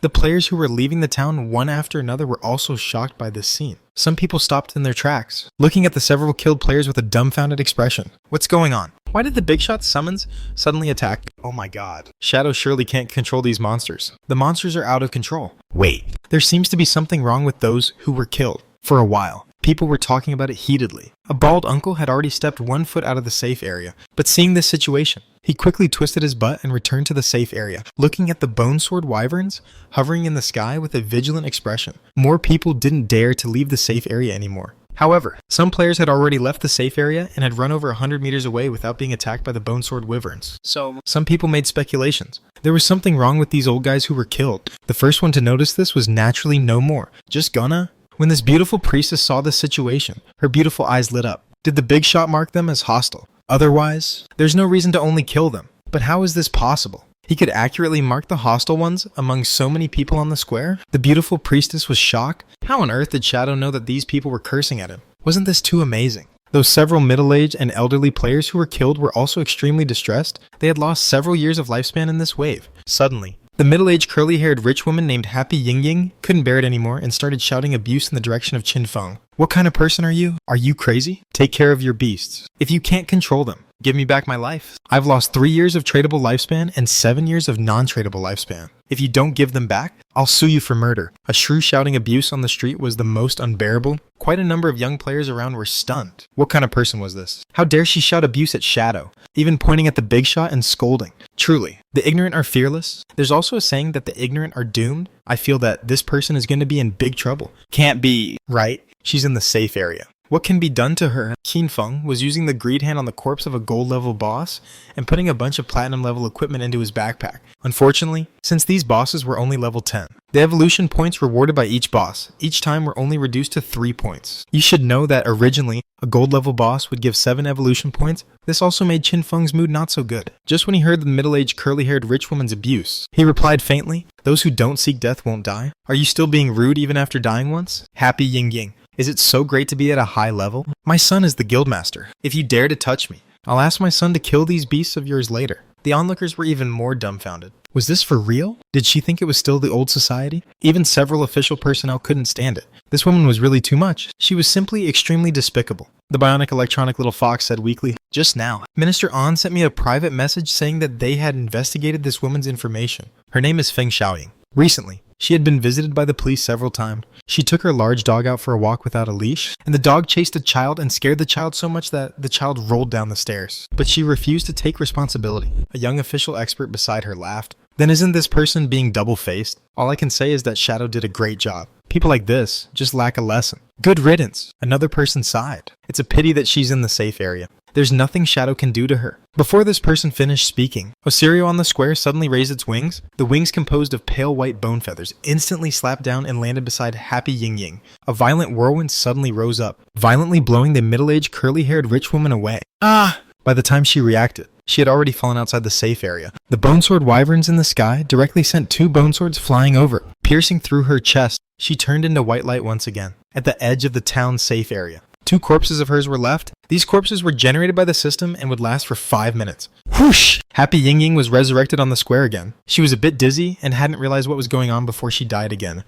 The players who were leaving the town one after another were also shocked by this scene. Some people stopped in their tracks, looking at the several killed players with a dumbfounded expression. What's going on? Why did the Big Shot summons suddenly attack? Oh my god. Shadow surely can't control these monsters. The monsters are out of control. Wait, there seems to be something wrong with those who were killed. For a while, people were talking about it heatedly. A bald uncle had already stepped 1 foot out of the safe area, but seeing this situation, he quickly twisted his butt and returned to the safe area, looking at the bone sword wyverns hovering in the sky with a vigilant expression. More people didn't dare to leave the safe area anymore. However, some players had already left the safe area and had run over 100 meters away without being attacked by the bone sword wyverns. So, some people made speculations. There was something wrong with these old guys who were killed. The first one to notice this was naturally No More. Just gonna? When this beautiful priestess saw this situation, her beautiful eyes lit up. Did the Big Shot mark them as hostile? Otherwise, there's no reason to only kill them. But how is this possible? He could accurately mark the hostile ones among so many people on the square? The beautiful priestess was shocked. How on earth did Shadow know that these people were cursing at him? Wasn't this too amazing? Though several middle-aged and elderly players who were killed were also extremely distressed, they had lost several years of lifespan in this wave. Suddenly, the middle-aged curly-haired rich woman named Happy Ying Ying couldn't bear it anymore and started shouting abuse in the direction of Qin Feng. What kind of person are you? Are you crazy? Take care of your beasts. If you can't control them, give me back my life. I've lost 3 years of tradable lifespan and 7 years of non-tradable lifespan. If you don't give them back, I'll sue you for murder. A shrew shouting abuse on the street was the most unbearable. Quite a number of young players around were stunned. What kind of person was this? How dare she shout abuse at Shadow, even pointing at the Big Shot and scolding? Truly, the ignorant are fearless. There's also a saying that the ignorant are doomed. I feel that this person is going to be in big trouble. Can't be, right? She's in the safe area. What can be done to her? Qin Feng was using the greed hand on the corpse of a gold level boss and putting a bunch of platinum level equipment into his backpack. Unfortunately, since these bosses were only level 10, the evolution points rewarded by each boss each time were only reduced to 3 points. You should know that originally, a gold level boss would give 7 evolution points. This also made Qin Feng's mood not so good. Just when he heard the middle-aged curly-haired rich woman's abuse, he replied faintly, "Those who don't seek death won't die. Are you still being rude even after dying once?" Happy Ying Ying. Is it so great to be at a high level? My son is the guildmaster. If you dare to touch me, I'll ask my son to kill these beasts of yours later. The onlookers were even more dumbfounded. Was this for real? Did she think it was still the old society? Even several official personnel couldn't stand it. This woman was really too much. She was simply extremely despicable. The bionic electronic little fox said weakly, "Just now, Minister An sent me a private message saying that they had investigated this woman's information. Her name is Feng Xiaoying. Recently, she had been visited by the police several times. She took her large dog out for a walk without a leash, and the dog chased a child and scared the child so much that the child rolled down the stairs. But she refused to take responsibility." A young official expert beside her laughed. Then isn't this person being double-faced? All I can say is that Shadow did a great job. People like this just lack a lesson. Good riddance. Another person sighed. It's a pity that she's in the safe area. There's nothing Shadow can do to her. Before this person finished speaking, Osirio on the square suddenly raised its wings. The wings composed of pale white bone feathers instantly slapped down and landed beside Happy Ying Ying. A violent whirlwind suddenly rose up, violently blowing the middle-aged curly-haired rich woman away. Ah! By the time she reacted, she had already fallen outside the safe area. The bone sword wyverns in the sky directly sent 2 bone swords flying over, piercing through her chest. She turned into white light once again, at the edge of the town's safe area. 2 corpses of hers were left. These corpses were generated by the system and would last for 5 minutes. Whoosh! Happy Ying Ying was resurrected on the square again. She was a bit dizzy and hadn't realized what was going on before she died again.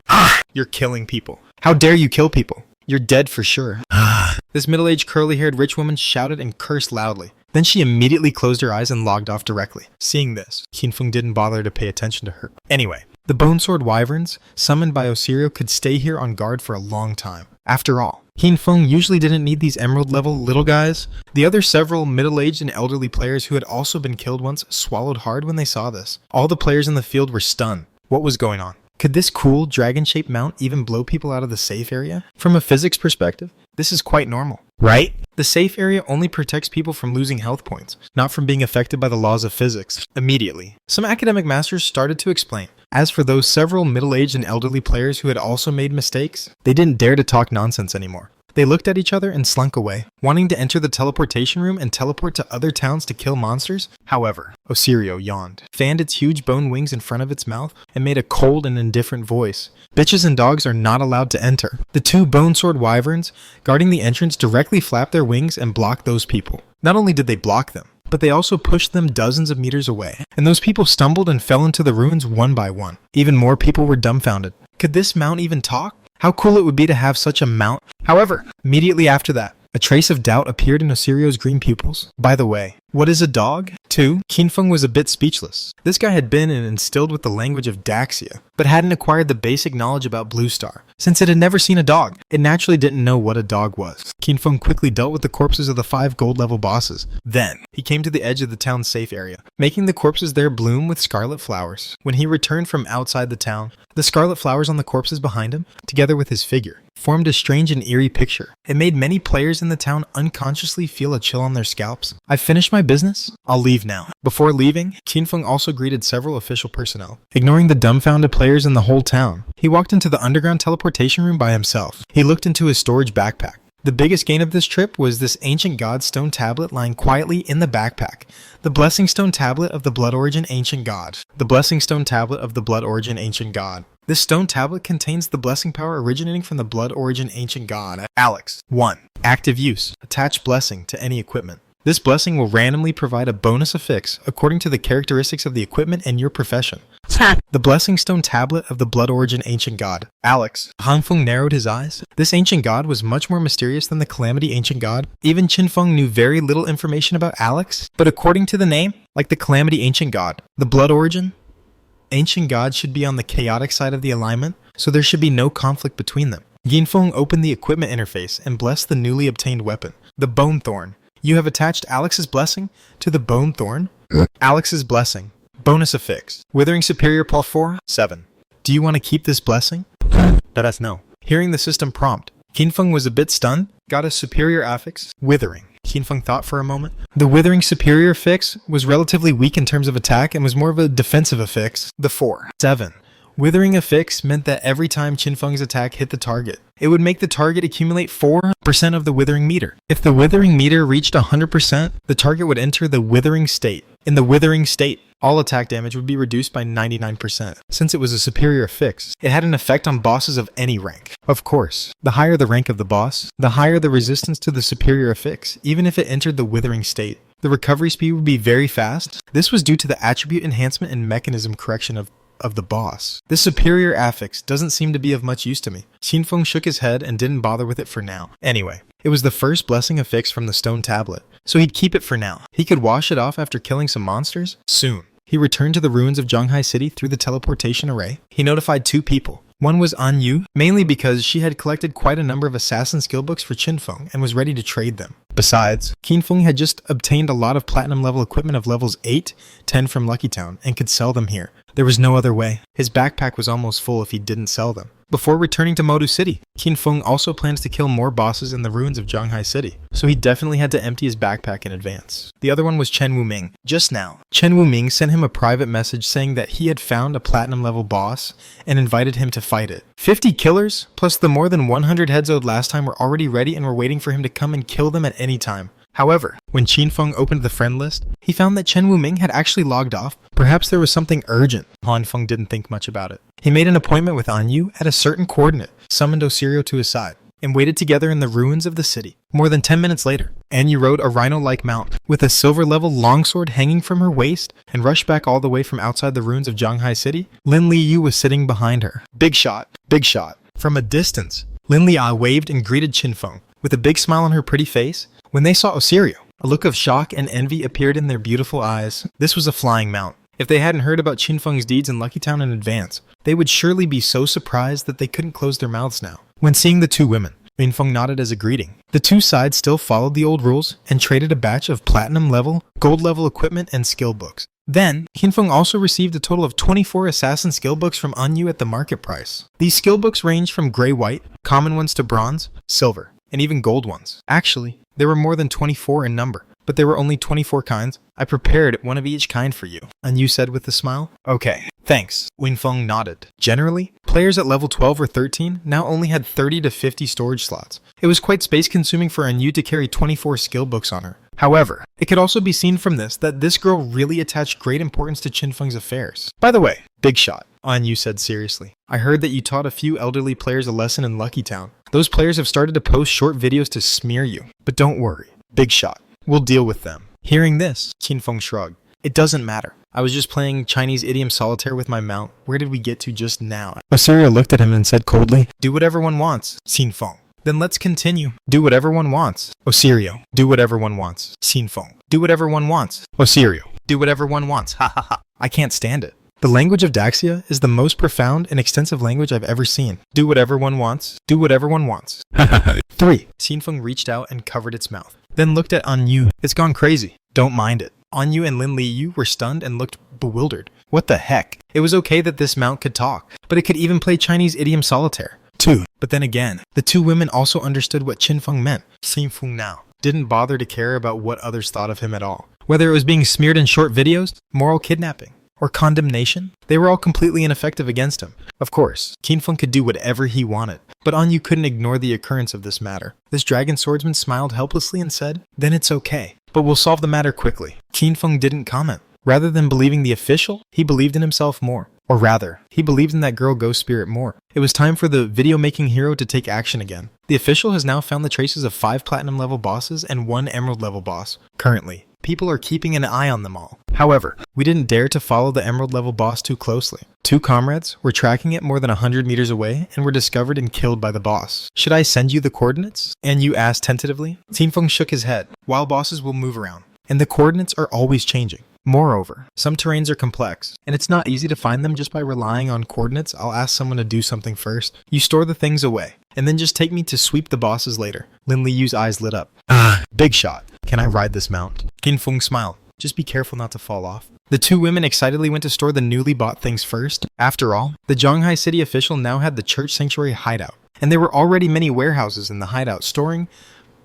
You're killing people. How dare you kill people? You're dead for sure. This middle-aged curly-haired rich woman shouted and cursed loudly. Then she immediately closed her eyes and logged off directly. Seeing this, Qin Feng didn't bother to pay attention to her. Anyway, the bone sword wyverns, summoned by Osirio, could stay here on guard for a long time. After all, Qin Feng usually didn't need these emerald-level little guys. The other several middle-aged and elderly players who had also been killed once swallowed hard when they saw this. All the players in the field were stunned. What was going on? Could this cool dragon-shaped mount even blow people out of the safe area? From a physics perspective, this is quite normal, right? The safe area only protects people from losing health points, not from being affected by the laws of physics. Immediately, some academic masters started to explain. As for those several middle-aged and elderly players who had also made mistakes, they didn't dare to talk nonsense anymore. They looked at each other and slunk away, wanting to enter the teleportation room and teleport to other towns to kill monsters. However, Osirio yawned, fanned its huge bone wings in front of its mouth, and made a cold and indifferent voice. Bitches and dogs are not allowed to enter. The 2 bone sword wyverns guarding the entrance directly flapped their wings and blocked those people. Not only did they block them, but they also pushed them dozens of meters away, and those people stumbled and fell into the ruins one by one. Even more people were dumbfounded. Could this mount even talk? How cool it would be to have such a mount. However, immediately after that, a trace of doubt appeared in Osirio's green pupils. By the way, what is a dog? 2. Qinfeng was a bit speechless. This guy had been instilled with the language of Daxia, but hadn't acquired the basic knowledge about Blue Star. Since it had never seen a dog, it naturally didn't know what a dog was. Qinfeng quickly dealt with the corpses of the 5 gold-level bosses. Then, he came to the edge of the town's safe area, making the corpses there bloom with scarlet flowers. When he returned from outside the town, the scarlet flowers on the corpses behind him, together with his figure, formed a strange and eerie picture. It made many players in the town unconsciously feel a chill on their scalps. I've finished my business. I'll leave now. Before leaving, Qinfeng also greeted several official personnel. Ignoring the dumbfounded players in the whole town, he walked into the underground teleportation room by himself. He looked into his storage backpack. The biggest gain of this trip was this ancient god stone tablet lying quietly in the backpack. The blessing stone tablet of the Blood Origin Ancient God. The blessing stone tablet of the Blood Origin Ancient God. This stone tablet contains the blessing power originating from the Blood Origin Ancient God, Alex. 1. Active use. Attach blessing to any equipment. This blessing will randomly provide a bonus affix according to the characteristics of the equipment and your profession. The Blessing Stone Tablet of the Blood Origin Ancient God. Alex. Hanfeng narrowed his eyes. This ancient god was much more mysterious than the Calamity Ancient God. Even Qinfeng knew very little information about Alex, but according to the name, like the Calamity Ancient God, the Blood Origin Ancient God should be on the chaotic side of the alignment, so there should be no conflict between them. Qinfeng opened the equipment interface and blessed the newly obtained weapon, the Bone Thorn. You have attached Alex's blessing to the Bone Thorn. Alex's blessing. Bonus affix. Withering Superior +4. 7. Do you want to keep this blessing? Let us know. Hearing the system prompt, Qinfeng was a bit stunned, got a superior affix, Withering. Qinfeng thought for a moment. The Withering Superior affix was relatively weak in terms of attack and was more of a defensive affix, the 4. 7. Withering affix meant that every time Qinfeng's attack hit the target, it would make the target accumulate 4% of the Withering meter. If the Withering meter reached 100%, the target would enter the Withering state. In the Withering state, all attack damage would be reduced by 99%. Since it was a superior affix, it had an effect on bosses of any rank. Of course, the higher the rank of the boss, the higher the resistance to the superior affix, even if it entered the Withering state. The recovery speed would be very fast. This was due to the attribute enhancement and mechanism correction of the boss. This superior affix doesn't seem to be of much use to me. Qinfeng shook his head and didn't bother with it for now. Anyway, it was the first blessing affix from the stone tablet, so he'd keep it for now. He could wash it off after killing some monsters soon. He returned to the ruins of Zhonghai City through the teleportation array. He notified 2 people. One was An Yu, mainly because she had collected quite a number of assassin skill books for Qinfeng and was ready to trade them. Besides, Qinfeng had just obtained a lot of platinum level equipment of levels 8, 10 from Lucky Town and could sell them here. There was no other way. His backpack was almost full if he didn't sell them. Before returning to Modu City, Qinfeng also plans to kill more bosses in the ruins of Zhonghai City, so he definitely had to empty his backpack in advance. The other one was Chen Wuming. Just now, Chen Wuming sent him a private message saying that he had found a platinum level boss and invited him to fight it. 50 killers, plus the more than 100 heads owed last time were already ready and were waiting for him to come and kill them at any time. However, when Qinfeng opened the friend list, he found that Chen Wuming had actually logged off. Perhaps there was something urgent. Hanfeng didn't think much about it. He made an appointment with An Yu at a certain coordinate, summoned Osirio to his side, and waited together in the ruins of the city. More than 10 minutes later, An Yu rode a rhino-like mount with a silver-level longsword hanging from her waist and rushed back all the way from outside the ruins of Zhonghai City. Lin Li Yu was sitting behind her. Big shot, big shot. From a distance, Lin Li waved and greeted Qinfeng with a big smile on her pretty face. When they saw Osirio, a look of shock and envy appeared in their beautiful eyes. This was a flying mount. If they hadn't heard about Qinfeng's deeds in Lucky Town in advance, they would surely be so surprised that they couldn't close their mouths now. When seeing the 2 women, Qinfeng nodded as a greeting. The 2 sides still followed the old rules and traded a batch of platinum level, gold level equipment and skill books. Then, Qinfeng also received a total of 24 assassin skill books from An Yu at the market price. These skill books range from gray-white, common ones to bronze, silver, and even gold ones. Actually, there were more than 24 in number, but there were only 24 kinds. I prepared one of each kind for you, An Yu said with a smile. Okay, thanks. Qinfeng nodded. Generally, players at level 12 or 13 now only had 30 to 50 storage slots. It was quite space-consuming for An Yu to carry 24 skill books on her. However, it could also be seen from this that this girl really attached great importance to Qinfeng's affairs. By the way, big shot, An Yu said seriously. I heard that you taught a few elderly players a lesson in Lucky Town. Those players have started to post short videos to smear you. But don't worry, big shot. We'll deal with them. Hearing this, Qin Feng shrugged. It doesn't matter. I was just playing Chinese idiom solitaire with my mount. Where did we get to just now? Osirio looked at him and said coldly, do whatever one wants, Qin Feng. Then let's continue. Do whatever one wants. Osirio. Do whatever one wants. Qin Feng. Do whatever one wants. Osirio. Do whatever one wants. Ha ha ha. I can't stand it. The language of Daxia is the most profound and extensive language I've ever seen. Do whatever one wants. Do whatever one wants. 3. Qin Feng reached out and covered its mouth. Then looked at An Yu. It's gone crazy. Don't mind it. An Yu and Lin Li Yu were stunned and looked bewildered. What the heck? It was okay that this mount could talk, but it could even play Chinese idiom solitaire. 2. But then again, the two women also understood what Qin Feng meant. Qin Feng now didn't bother to care about what others thought of him at all. Whether it was being smeared in short videos, moral kidnapping, or condemnation, they were all completely ineffective against him. Of course, Qin Feng could do whatever he wanted, but An Yu couldn't ignore the occurrence of this matter. This dragon swordsman smiled helplessly and said, then it's okay, but we'll solve the matter quickly. Qin Feng didn't comment. Rather than believing the official, he believed in himself more. Or rather, he believed in that girl ghost spirit more. It was time for the video-making hero to take action again. The official has now found the traces of 5 platinum level bosses and 1 emerald level boss. Currently, people are keeping an eye on them all. However, we didn't dare to follow the emerald level boss too closely. 2 comrades were tracking it more than 100 meters away and were discovered and killed by the boss. Should I send you the coordinates? And you asked tentatively. Qin Feng shook his head. Wild bosses will move around, and the coordinates are always changing. Moreover, some terrains are complex, and it's not easy to find them just by relying on coordinates. I'll ask someone to do something first. You store the things away, and then just take me to sweep the bosses later. Lin Li Yu's eyes lit up. Big shot. Can I ride this mount? Qin Feng smiled. Just be careful not to fall off. The two women excitedly went to store the newly bought things first. After all, the Zhonghai city official now had the church sanctuary hideout, and there were already many warehouses in the hideout storing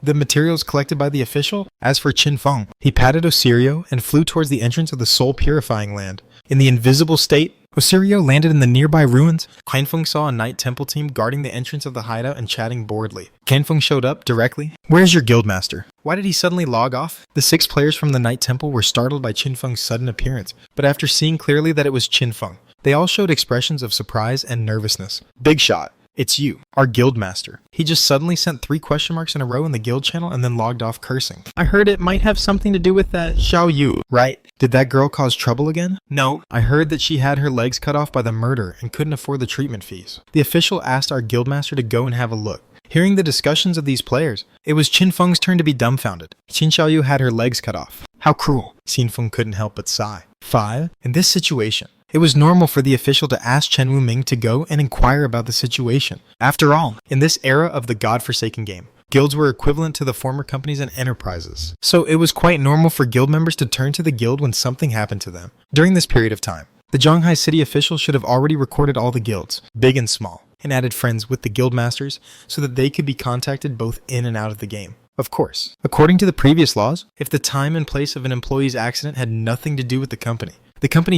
the materials collected by the official. As for Qin Feng, he patted Osirio and flew towards the entrance of the soul purifying land. In the invisible state, Osirio landed in the nearby ruins. Qin Feng saw a Knight Temple team guarding the entrance of the hideout and chatting boredly. Qin Feng showed up directly. Where's your guildmaster? Why did he suddenly log off? The 6 players from the Knight Temple were startled by Qin Feng's sudden appearance, but after seeing clearly that it was Qin Feng, they all showed expressions of surprise and nervousness. Big shot. It's you, our guildmaster. He just suddenly sent 3 question marks in a row in the guild channel and then logged off cursing. I heard it might have something to do with that Xiao Yu, right? Did that girl cause trouble again? No. I heard that she had her legs cut off by the murder and couldn't afford the treatment fees. The official asked our guildmaster to go and have a look. Hearing the discussions of these players, it was Qin Feng's turn to be dumbfounded. Qin Xiaoyu had her legs cut off. How cruel. Qin Feng couldn't help but sigh. 5. In this situation, it was normal for the official to ask Chen Wuming to go and inquire about the situation. After all, in this era of the godforsaken game, guilds were equivalent to the former companies and enterprises. So it was quite normal for guild members to turn to the guild when something happened to them. During this period of time, the Zhonghai city official should have already recorded all the guilds, big and small, and added friends with the guild masters so that they could be contacted both in and out of the game. Of course, according to the previous laws, if the time and place of an employee's accident had nothing to do with the company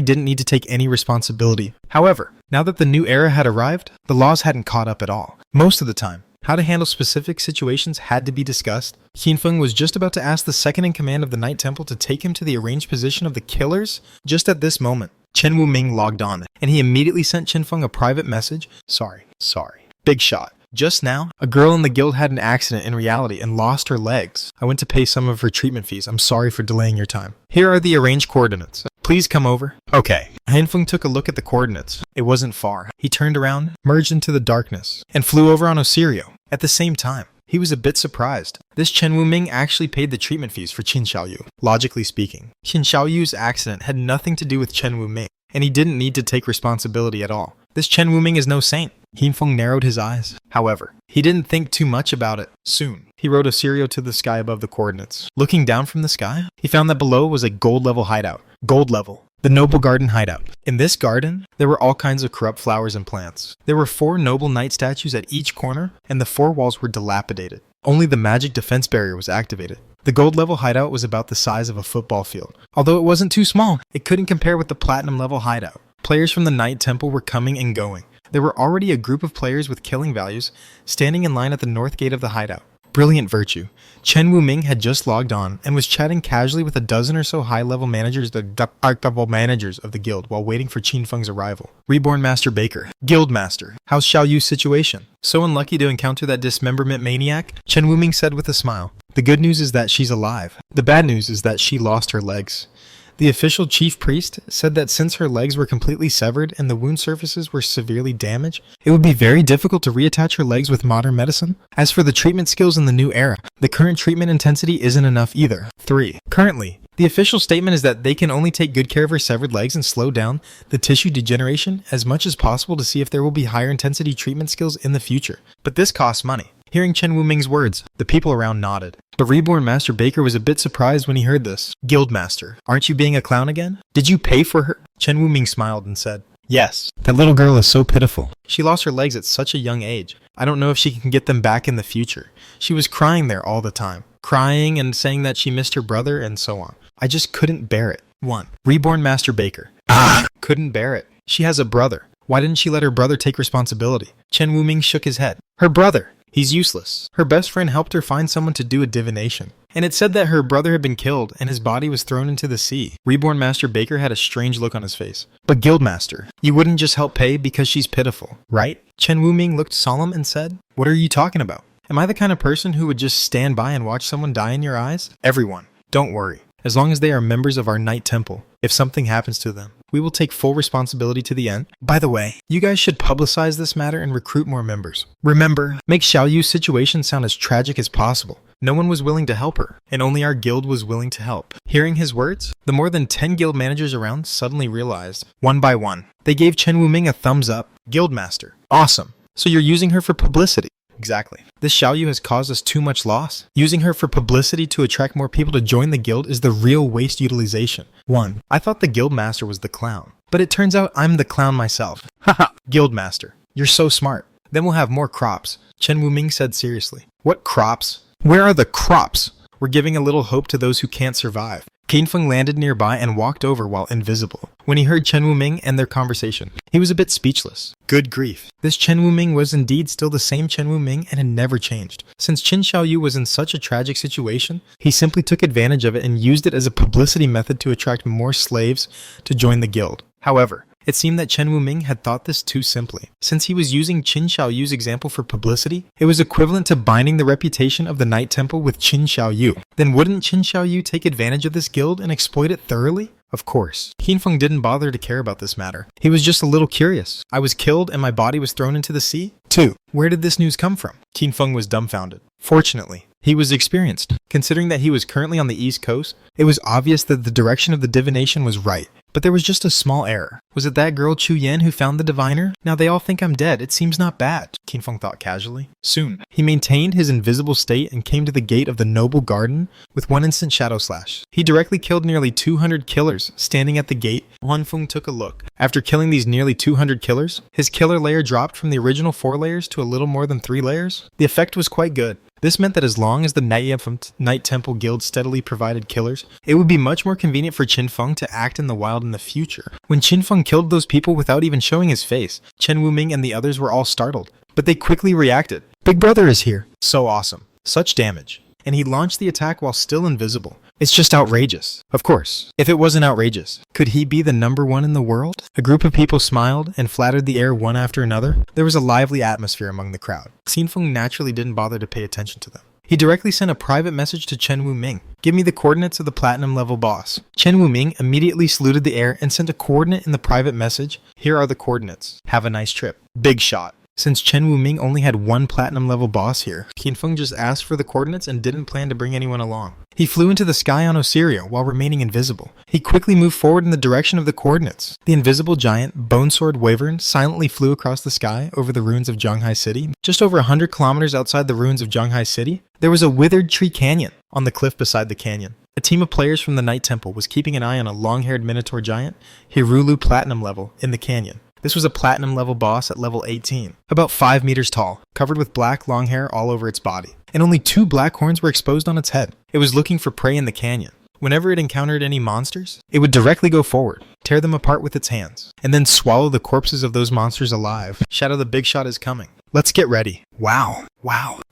didn't need to take any responsibility. However, now that the new era had arrived, the laws hadn't caught up at all. Most of the time, how to handle specific situations had to be discussed. Qin Feng was just about to ask the second in command of the Knight Temple to take him to the arranged position of the killers. Just at this moment, Chen Wuming logged on, and he immediately sent Qin Feng a private message. Sorry. Big shot. Just now, a girl in the guild had an accident in reality and lost her legs. I went to pay some of her treatment fees. I'm sorry for delaying your time. Here are the arranged coordinates. Please come over. Okay. Qin Feng took a look at the coordinates. It wasn't far. He turned around, merged into the darkness, and flew over on Osirio. At the same time, he was a bit surprised. This Chen Wuming actually paid the treatment fees for Qin Xiaoyu. Logically speaking, Qin Xiaoyu's accident had nothing to do with Chen Wuming, and he didn't need to take responsibility at all. This Chen Wuming is no saint. Qin Feng narrowed his eyes. However, he didn't think too much about it. Soon, he rode Osirio to the sky above the coordinates. Looking down from the sky, he found that below was a gold-level hideout. Gold level. The Noble Garden hideout. In this garden, there were all kinds of corrupt flowers and plants. There were 4 noble knight statues at each corner, and the 4 walls were dilapidated. Only the magic defense barrier was activated. The gold level hideout was about the size of a football field. Although it wasn't too small, it couldn't compare with the platinum level hideout. Players from the Knight Temple were coming and going. There were already a group of players with killing values standing in line at the north gate of the hideout. Brilliant virtue. Chen Wuming had just logged on and was chatting casually with a dozen or so high-level managers of the guild while waiting for Qin Feng's arrival. Reborn Master Baker. Guild Master. How's Xiao Yu's situation? So unlucky to encounter that dismemberment maniac? Chen Wuming said with a smile. The good news is that she's alive. The bad news is that she lost her legs. The official chief priest said that since her legs were completely severed and the wound surfaces were severely damaged, it would be very difficult to reattach her legs with modern medicine. As for the treatment skills in the new era, the current treatment intensity isn't enough either. 3. Currently, the official statement is that they can only take good care of her severed legs and slow down the tissue degeneration as much as possible to see if there will be higher intensity treatment skills in the future. But this costs money. Hearing Chen Wuming's words, the people around nodded. But Reborn Master Baker was a bit surprised when he heard this. Guildmaster, aren't you being a clown again? Did you pay for her? Chen Wuming smiled and said, yes. That little girl is so pitiful. She lost her legs at such a young age. I don't know if she can get them back in the future. She was crying there all the time. Crying and saying that she missed her brother and so on. I just couldn't bear it. 1. Reborn Master Baker. Couldn't bear it. She has a brother. Why didn't she let her brother take responsibility? Chen Wuming shook his head. Her brother. He's useless. Her best friend helped her find someone to do a divination. And it said that her brother had been killed and his body was thrown into the sea. Reborn Master Baker had a strange look on his face. But Guildmaster, you wouldn't just help pay because she's pitiful, right? Chen Wuming looked solemn and said, what are you talking about? Am I the kind of person who would just stand by and watch someone die in your eyes? Everyone, don't worry. As long as they are members of our Night Temple, if something happens to them, we will take full responsibility to the end. By the way, you guys should publicize this matter and recruit more members. Remember, make Xiao Yu's situation sound as tragic as possible. No one was willing to help her, and only our guild was willing to help. Hearing his words, the more than 10 guild managers around suddenly realized, one by one, they gave Chen Wuming a thumbs up. Guildmaster, awesome. So you're using her for publicity. Exactly. This Xiao Yu has caused us too much loss. Using her for publicity to attract more people to join the guild is the real waste utilization. 1. I thought the guild master was the clown, but it turns out I'm the clown myself. Haha. Guild master, you're so smart. Then we'll have more crops. Chen Wuming said seriously. What crops? Where are the crops? We're giving a little hope to those who can't survive. Qin Feng landed nearby and walked over while invisible. When he heard Chen Wuming and their conversation, he was a bit speechless. Good grief. This Chen Wuming was indeed still the same Chen Wuming and had never changed. Since Qin Xiao Yu was in such a tragic situation, he simply took advantage of it and used it as a publicity method to attract more slaves to join the guild. However, it seemed that Chen Wuming had thought this too simply. Since he was using Qin Xiao Yu's example for publicity, it was equivalent to binding the reputation of the Night Temple with Qin Xiao Yu. Then wouldn't Qin Xiao Yu take advantage of this guild and exploit it thoroughly? Of course. Qin Feng didn't bother to care about this matter. He was just a little curious. I was killed and my body was thrown into the sea? 2. Where did this news come from? Qin Feng was dumbfounded. Fortunately, he was experienced. Considering that he was currently on the East Coast, it was obvious that the direction of the divination was right. But there was just a small error. Was it that girl Chu Yan who found the diviner? Now they all think I'm dead. It seems not bad, Qin Feng thought casually. Soon, he maintained his invisible state and came to the gate of the noble garden with one instant shadow slash. He directly killed nearly 200 killers. Standing at the gate, Huan Feng took a look. After killing these nearly 200 killers, his killer layer dropped from the original 4 layers to a little more than 3 layers. The effect was quite good. This meant that as long as the Night Temple Guild steadily provided killers, it would be much more convenient for Qin Feng to act in the wild in the future. When Qin Feng killed those people without even showing his face, Chen Wuming and the others were all startled. But they quickly reacted. Big Brother is here. So awesome. Such damage. And he launched the attack while still invisible. It's just outrageous. Of course, if it wasn't outrageous, could he be the #1 in the world? A group of people smiled and flattered the air one after another. There was a lively atmosphere among the crowd. Qin Feng naturally didn't bother to pay attention to them. He directly sent a private message to Chen Wuming. Give me the coordinates of the platinum level boss. Chen Wuming immediately saluted the air and sent a coordinate in the private message. Here are the coordinates. Have a nice trip. Big shot. Since Chen Wuming only had one platinum level boss here, Qin Feng just asked for the coordinates and didn't plan to bring anyone along. He flew into the sky on Osirio while remaining invisible. He quickly moved forward in the direction of the coordinates. The invisible giant, Bonesword Wyvern, silently flew across the sky over the ruins of Zhanghai City. Just over 100 kilometers outside the ruins of Zhanghai City, there was a withered tree canyon. On the cliff beside the canyon, a team of players from the Night Temple was keeping an eye on a long-haired Minotaur giant, Hirulu Platinum level, in the canyon. This was a platinum level boss at level 18, about 5 meters tall, covered with black long hair all over its body, and only 2 black horns were exposed on its head. It was looking for prey in the canyon. Whenever it encountered any monsters, it would directly go forward, tear them apart with its hands, and then swallow the corpses of those monsters alive. Shadow the Big Shot is coming. Let's get ready. Wow.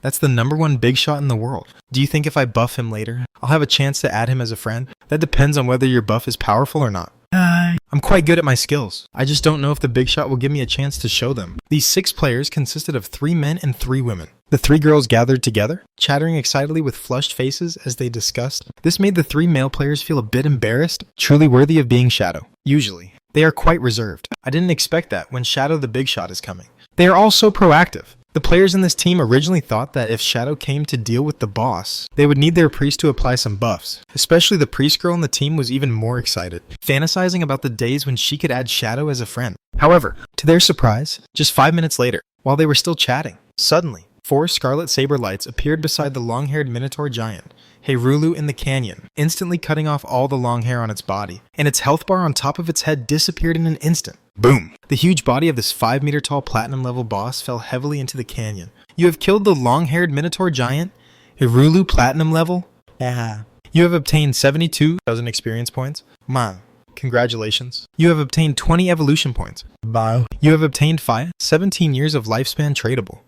That's the #1 big shot in the world. Do you think if I buff him later, I'll have a chance to add him as a friend? That depends on whether your buff is powerful or not. I'm quite good at my skills. I just don't know if the big shot will give me a chance to show them. These 6 players consisted of 3 men and 3 women. The 3 girls gathered together, chattering excitedly with flushed faces as they discussed. This made the 3 male players feel a bit embarrassed, truly worthy of being Shadow. Usually, they are quite reserved. I didn't expect that when Shadow the big shot is coming. They are all so proactive. The players in this team originally thought that if Shadow came to deal with the boss, they would need their priest to apply some buffs. Especially the priest girl in the team was even more excited, fantasizing about the days when she could add Shadow as a friend. However, to their surprise, just 5 minutes later, while they were still chatting, suddenly, 4 scarlet saber lights appeared beside the long-haired minotaur giant, Heirulu in the canyon, instantly cutting off all the long hair on its body, and its health bar on top of its head disappeared in an instant. Boom! The huge body of this 5-meter tall platinum level boss fell heavily into the canyon. You have killed the long-haired minotaur giant, Heirulu platinum level? You have obtained 72,000 experience points. Man, congratulations. You have obtained 20 evolution points. Wow. You have obtained 17 years of lifespan tradable.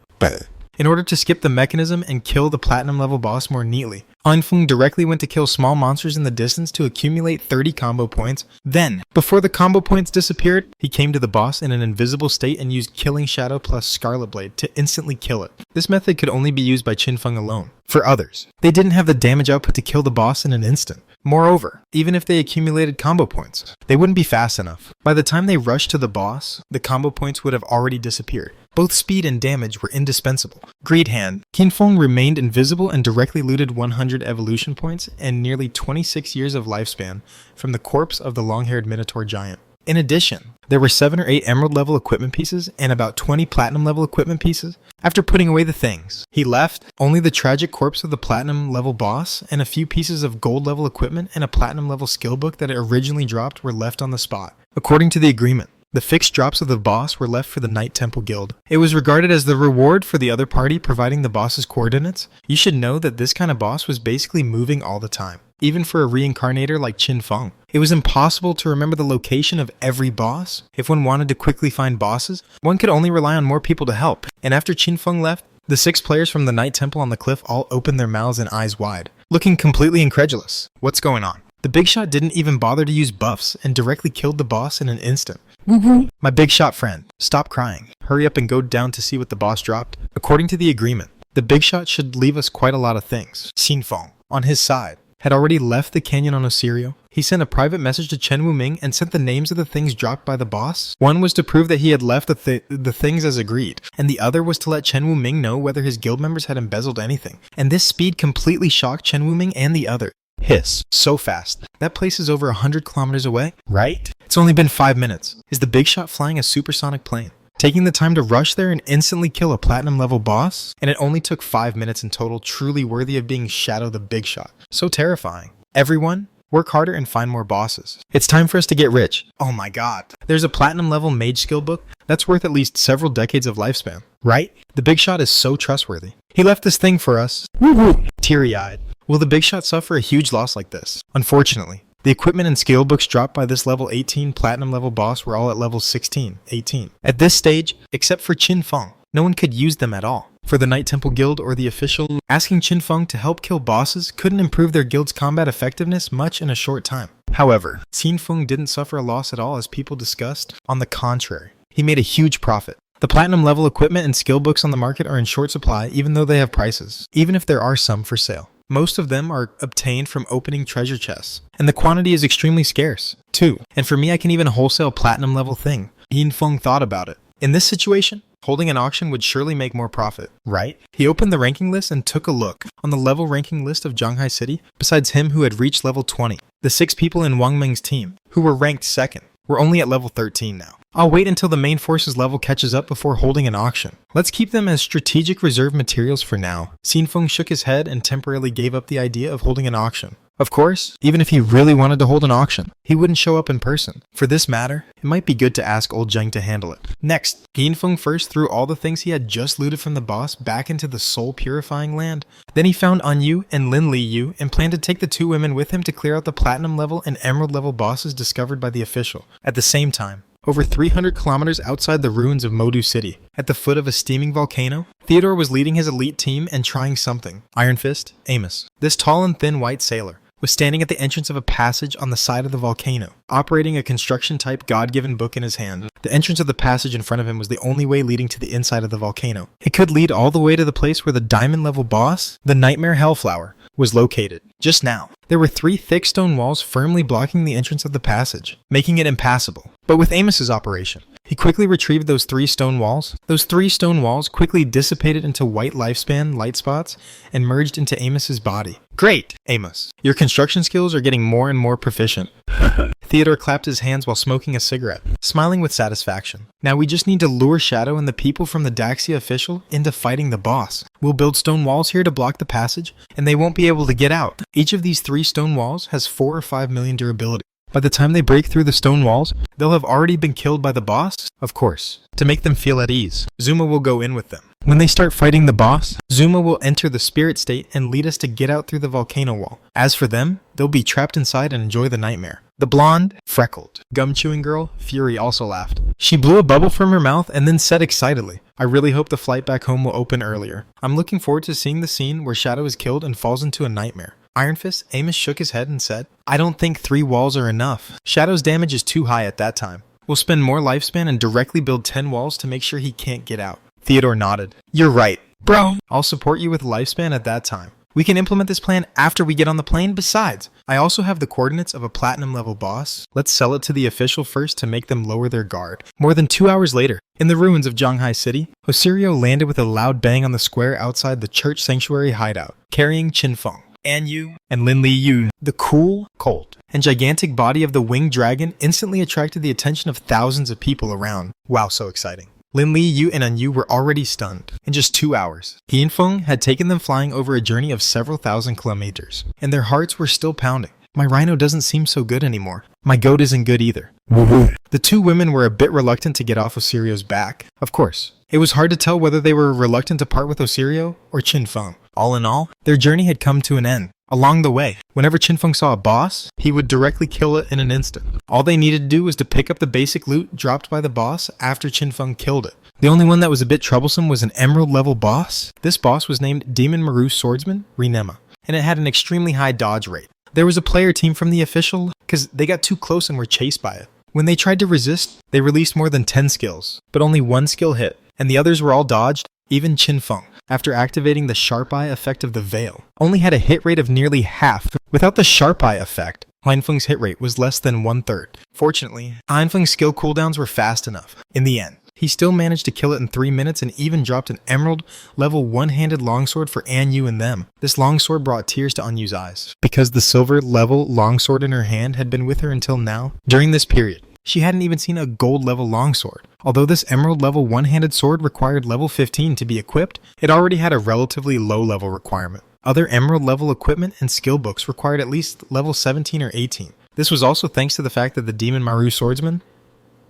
In order to skip the mechanism and kill the platinum level boss more neatly, Anfeng directly went to kill small monsters in the distance to accumulate 30 combo points. Then, before the combo points disappeared, he came to the boss in an invisible state and used Killing Shadow plus Scarlet Blade to instantly kill it. This method could only be used by Qinfeng alone. For others, they didn't have the damage output to kill the boss in an instant. Moreover, even if they accumulated combo points, they wouldn't be fast enough. By the time they rushed to the boss, the combo points would have already disappeared. Both speed and damage were indispensable. Greed Hand. Qinfeng remained invisible and directly looted 100 evolution points and nearly 26 years of lifespan from the corpse of the long-haired minotaur giant. In addition, there were 7 or 8 emerald level equipment pieces and about 20 platinum level equipment pieces. After putting away the things, he left only the tragic corpse of the platinum level boss and a few pieces of gold level equipment and a platinum level skill book that it originally dropped were left on the spot. According to the agreement, the fixed drops of the boss were left for the Knight Temple Guild. It was regarded as the reward for the other party providing the boss's coordinates. You should know that this kind of boss was basically moving all the time. Even for a reincarnator like Qinfeng, it was impossible to remember the location of every boss. If one wanted to quickly find bosses, one could only rely on more people to help. And after Qinfeng left, the 6 players from the Knight Temple on the cliff all opened their mouths and eyes wide, looking completely incredulous. What's going on? The big shot didn't even bother to use buffs and directly killed the boss in an instant. My big shot friend, stop crying. Hurry up and go down to see what the boss dropped. According to the agreement, the big shot should leave us quite a lot of things. Qinfeng, on his side, had already left the canyon on Osirio. He sent a private message to Chen Wuming and sent the names of the things dropped by the boss. One was to prove that he had left the things as agreed, and the other was to let Chen Wuming know whether his guild members had embezzled anything. And this speed completely shocked Chen Wuming and the other. Hiss. So fast. That place is over 100 kilometers away, right? It's only been 5 minutes. Is the big shot flying a supersonic plane? Taking the time to rush there and instantly kill a platinum level boss? And it only took 5 minutes in total, truly worthy of being Shadow the Big Shot. So terrifying. Everyone, work harder and find more bosses. It's time for us to get rich. Oh my god. There's a platinum level mage skill book that's worth at least several decades of lifespan, right? The big shot is so trustworthy. He left this thing for us. Teary-eyed. Will the big shot suffer a huge loss like this? Unfortunately, the equipment and skill books dropped by this level 18 platinum level boss were all at level 16, 18. At this stage, except for Qinfeng, no one could use them at all. For the Knight Temple Guild or the official, asking Qinfeng to help kill bosses couldn't improve their guild's combat effectiveness much in a short time. However, Qinfeng didn't suffer a loss at all as people discussed. On the contrary, he made a huge profit. The platinum level equipment and skill books on the market are in short supply even though they have prices, even if there are some for sale. Most of them are obtained from opening treasure chests, and the quantity is extremely scarce, too. And for me, I can even wholesale platinum level thing. Qinfeng thought about it. In this situation, holding an auction would surely make more profit, right? He opened the ranking list and took a look. On the level ranking list of Zhanghai City, besides him who had reached level 20, the 6 people in Wang Meng's team, who were ranked 2nd, were only at level 13 now. I'll wait until the main force's level catches up before holding an auction. Let's keep them as strategic reserve materials for now. Qinfeng shook his head and temporarily gave up the idea of holding an auction. Of course, even if he really wanted to hold an auction, he wouldn't show up in person. For this matter, it might be good to ask old Zheng to handle it. Next, Qinfeng first threw all the things he had just looted from the boss back into the soul-purifying land. Then he found Anyu and Lin Li Yu and planned to take the 2 women with him to clear out the platinum level and emerald level bosses discovered by the official. At the same time, over 300 kilometers outside the ruins of Modu City. At the foot of a steaming volcano, Theodore was leading his elite team and trying something. Iron Fist, Amos, this tall and thin white sailor, was standing at the entrance of a passage on the side of the volcano, operating a construction-type God-given book in his hand. The entrance of the passage in front of him was the only way leading to the inside of the volcano. It could lead all the way to the place where the diamond-level boss, the Nightmare Hellflower, was located. Just now, there were 3 thick stone walls firmly blocking the entrance of the passage, making it impassable. But with Amos's operation, he quickly retrieved those 3 stone walls. Those 3 stone walls quickly dissipated into white lifespan light spots and merged into Amos's body. Great, Amos. Your construction skills are getting more and more proficient. Theodore clapped his hands while smoking a cigarette, smiling with satisfaction. Now we just need to lure Shadow and the people from the Daxia official into fighting the boss. We'll build stone walls here to block the passage, and they won't be able to get out. Each of these 3 stone walls has 4 or 5 million durability. By the time they break through the stone walls, they'll have already been killed by the boss, of course. To make them feel at ease, Zuma will go in with them. When they start fighting the boss, Zuma will enter the spirit state and lead us to get out through the volcano wall. As for them, they'll be trapped inside and enjoy the nightmare. The blonde, freckled, gum-chewing girl, Fury, also laughed. She blew a bubble from her mouth and then said excitedly, I really hope the flight back home will open earlier. I'm looking forward to seeing the scene where Shadow is killed and falls into a nightmare. Iron Fist, Amos shook his head and said, I don't think 3 walls are enough. Shadow's damage is too high at that time. We'll spend more lifespan and directly build 10 walls to make sure he can't get out. Theodore nodded. You're right, bro. I'll support you with lifespan at that time. We can implement this plan after we get on the plane. Besides, I also have the coordinates of a platinum level boss. Let's sell it to the official first to make them lower their guard. More than 2 hours later, in the ruins of Zhanghai City, Osirio landed with a loud bang on the square outside the church sanctuary hideout, carrying Qinfeng, An Yu, and Lin Li Yu. The cool, cold, and gigantic body of the winged dragon instantly attracted the attention of thousands of people around. Wow, so exciting. Lin Li Yu and An Yu were already stunned. In just 2 hours, Qinfeng had taken them flying over a journey of several thousand kilometers, and their hearts were still pounding. My rhino doesn't seem so good anymore. My goat isn't good either. The 2 women were a bit reluctant to get off Osirio's back. Of course, it was hard to tell whether they were reluctant to part with Osirio or Qinfeng. All in all, their journey had come to an end. Along the way, whenever Qinfeng saw a boss, he would directly kill it in an instant. All they needed to do was to pick up the basic loot dropped by the boss after Qinfeng killed it. The only one that was a bit troublesome was an emerald level boss. This boss was named Demon Maru Swordsman Renema, and it had an extremely high dodge rate. There was a player team from the official because they got too close and were chased by it. When they tried to resist, they released more than 10 skills, but only 1 skill hit, and the others were all dodged. Even Qinfeng, after activating the Sharp Eye effect of the Veil, only had a hit rate of nearly half. Without the Sharp Eye effect, Heinfeng's hit rate was less than 1/3. Fortunately, Heinfeng's skill cooldowns were fast enough. In the end, he still managed to kill it in 3 minutes and even dropped an emerald level one-handed longsword for An Yu and them. This longsword brought tears to An Yu's eyes, because the silver level longsword in her hand had been with her until now. During this period, she hadn't even seen a gold level longsword. Although this emerald level one-handed sword required level 15 to be equipped, it already had a relatively low level requirement. Other emerald level equipment and skill books required at least level 17 or 18. This was also thanks to the fact that the Demon Maru Swordsman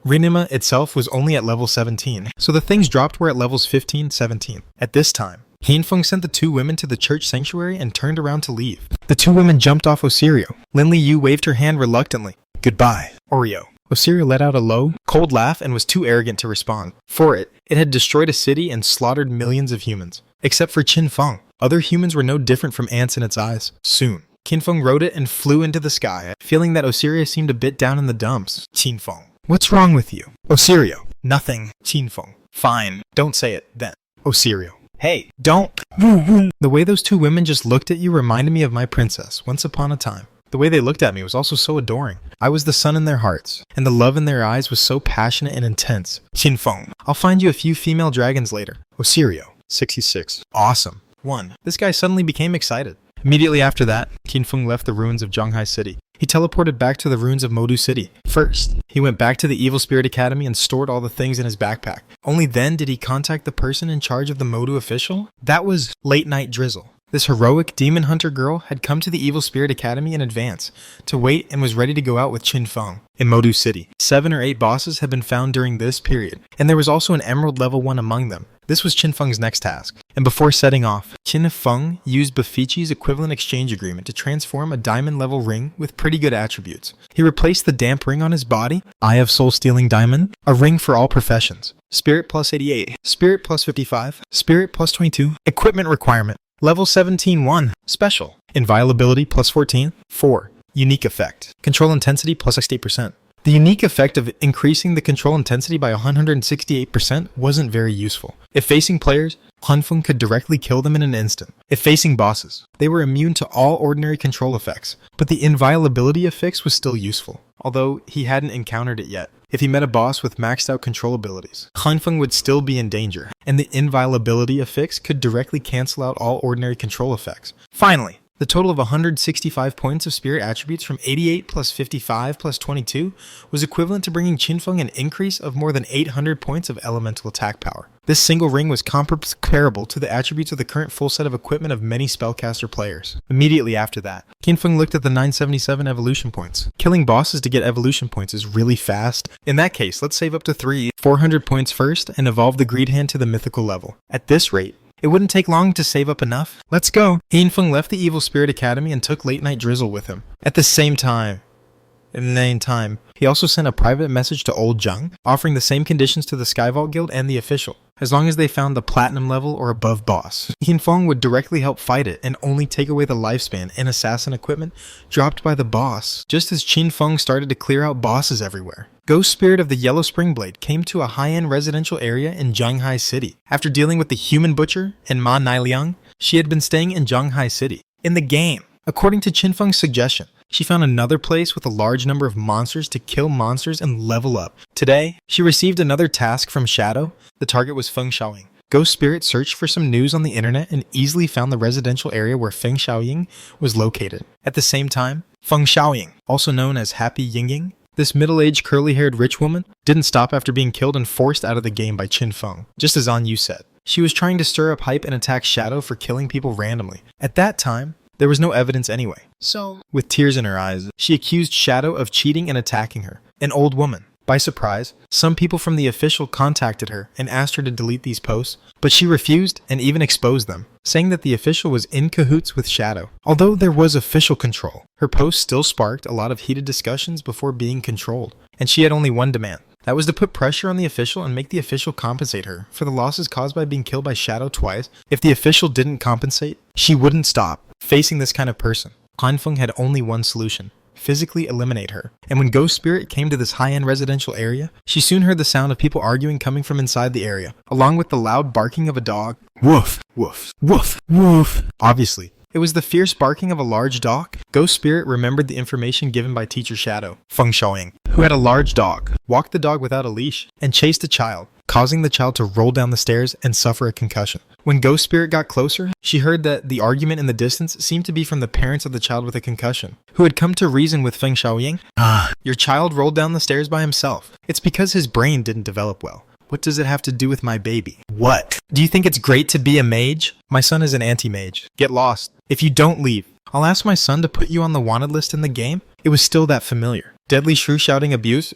Renema itself was only at level 17, so the things dropped were at levels 15, 17. At this time, Qinfeng sent the 2 women to the church sanctuary and turned around to leave. The 2 women jumped off Osirio. Lin Li Yu waved her hand reluctantly. Goodbye, Oreo. Osirio let out a low, cold laugh and was too arrogant to respond. For it had destroyed a city and slaughtered millions of humans. Except for Qinfeng. Other humans were no different from ants in its eyes. Soon, Qinfeng rode it and flew into the sky, feeling that Osirio seemed a bit down in the dumps. Qinfeng. What's wrong with you? Osirio. Nothing. Qinfeng. Fine. Don't say it, then. Osirio. Hey, don't. The way those 2 women just looked at you reminded me of my princess, once upon a time. The way they looked at me was also so adoring. I was the sun in their hearts, and the love in their eyes was so passionate and intense. Qinfeng. I'll find you a few female dragons later. Osirio. 66. Awesome. 1. This guy suddenly became excited. Immediately after that, Qinfeng left the ruins of Zhanghai City. He teleported back to the ruins of Modu City. First, he went back to the Evil Spirit Academy and stored all the things in his backpack. Only then did he contact the person in charge of the Modu official. That was Late Night Drizzle. This heroic demon hunter girl had come to the Evil Spirit Academy in advance to wait and was ready to go out with Qin Feng in Modu City. 7 or 8 bosses had been found during this period, and there was also an Emerald level 1 among them. This was Qin Feng's next task, and before setting off, Qin Feng used Bafichi's equivalent exchange agreement to transform a diamond level ring with pretty good attributes. He replaced the damp ring on his body, Eye of Soul Stealing Diamond, a ring for all professions, Spirit plus 88, Spirit plus 55, Spirit plus 22, equipment requirement, level 17 1, special, inviolability plus 14, 4, unique effect, control intensity plus 68%. The unique effect of increasing the control intensity by 168% wasn't very useful. If facing players, Hanfeng could directly kill them in an instant. If facing bosses, they were immune to all ordinary control effects, but the inviolability affix was still useful, although he hadn't encountered it yet. If he met a boss with maxed out control abilities, Hanfeng would still be in danger, and the inviolability affix could directly cancel out all ordinary control effects. Finally, the total of 165 points of spirit attributes from 88 plus 55 plus 22 was equivalent to bringing Qin Feng an increase of more than 800 points of elemental attack power. This single ring was comparable to the attributes of the current full set of equipment of many spellcaster players. Immediately after that, Qin Feng looked at the 977 evolution points. Killing bosses to get evolution points is really fast. In that case, let's save up to 400 points first and evolve the Greed Hand to the mythical level. At this rate, it wouldn't take long to save up enough. Let's go. Hanfeng left the Evil Spirit Academy and took Late Night Drizzle with him. At the same time, he also sent a private message to Old Zheng, offering the same conditions to the Skyvault Guild and the official, as long as they found the platinum level or above boss. Hanfeng would directly help fight it and only take away the lifespan and assassin equipment dropped by the boss, just as Qin Feng started to clear out bosses everywhere. Ghost Spirit of the Yellow Spring Blade came to a high-end residential area in Zhanghai City. After dealing with the Human Butcher and Ma Nailiang, she had been staying in Zhanghai City. In the game, according to Qin Feng's suggestion, she found another place with a large number of monsters to kill monsters and level up. Today, she received another task from Shadow. The target was Feng Xiaoying. Ghost Spirit searched for some news on the internet and easily found the residential area where Feng Xiaoying was located. At the same time, Feng Xiaoying, also known as Happy Yingying, this middle-aged curly-haired rich woman, didn't stop after being killed and forced out of the game by Qin Feng, just as An Yu said. She was trying to stir up hype and attack Shadow for killing people randomly. At that time, there was no evidence anyway. So, with tears in her eyes, she accused Shadow of cheating and attacking her, an old woman. By surprise, some people from the official contacted her and asked her to delete these posts, but she refused and even exposed them, saying that the official was in cahoots with Shadow. Although there was official control, her posts still sparked a lot of heated discussions before being controlled, and she had only one demand. That was to put pressure on the official and make the official compensate her for the losses caused by being killed by Shadow twice. If the official didn't compensate, she wouldn't stop. Facing this kind of person, Hanfeng had only one solution: physically eliminate her. And when Ghost Spirit came to this high-end residential area, she soon heard the sound of people arguing coming from inside the area, along with the loud barking of a dog. Woof, woof, woof, woof. Obviously, it was the fierce barking of a large dog. Ghost Spirit remembered the information given by Teacher Shadow, Feng Xiaoying, who had a large dog, walked the dog without a leash, and chased a child, causing the child to roll down the stairs and suffer a concussion. When Ghost Spirit got closer, she heard that the argument in the distance seemed to be from the parents of the child with a concussion, who had come to reason with Feng Xiaoying. Your child rolled down the stairs by himself. It's because his brain didn't develop well. What does it have to do with my baby? What? Do you think it's great to be a mage? My son is an anti-mage. Get lost. If you don't leave, I'll ask my son to put you on the wanted list in the game. It was still that familiar. Deadly Shrew shouting abuse.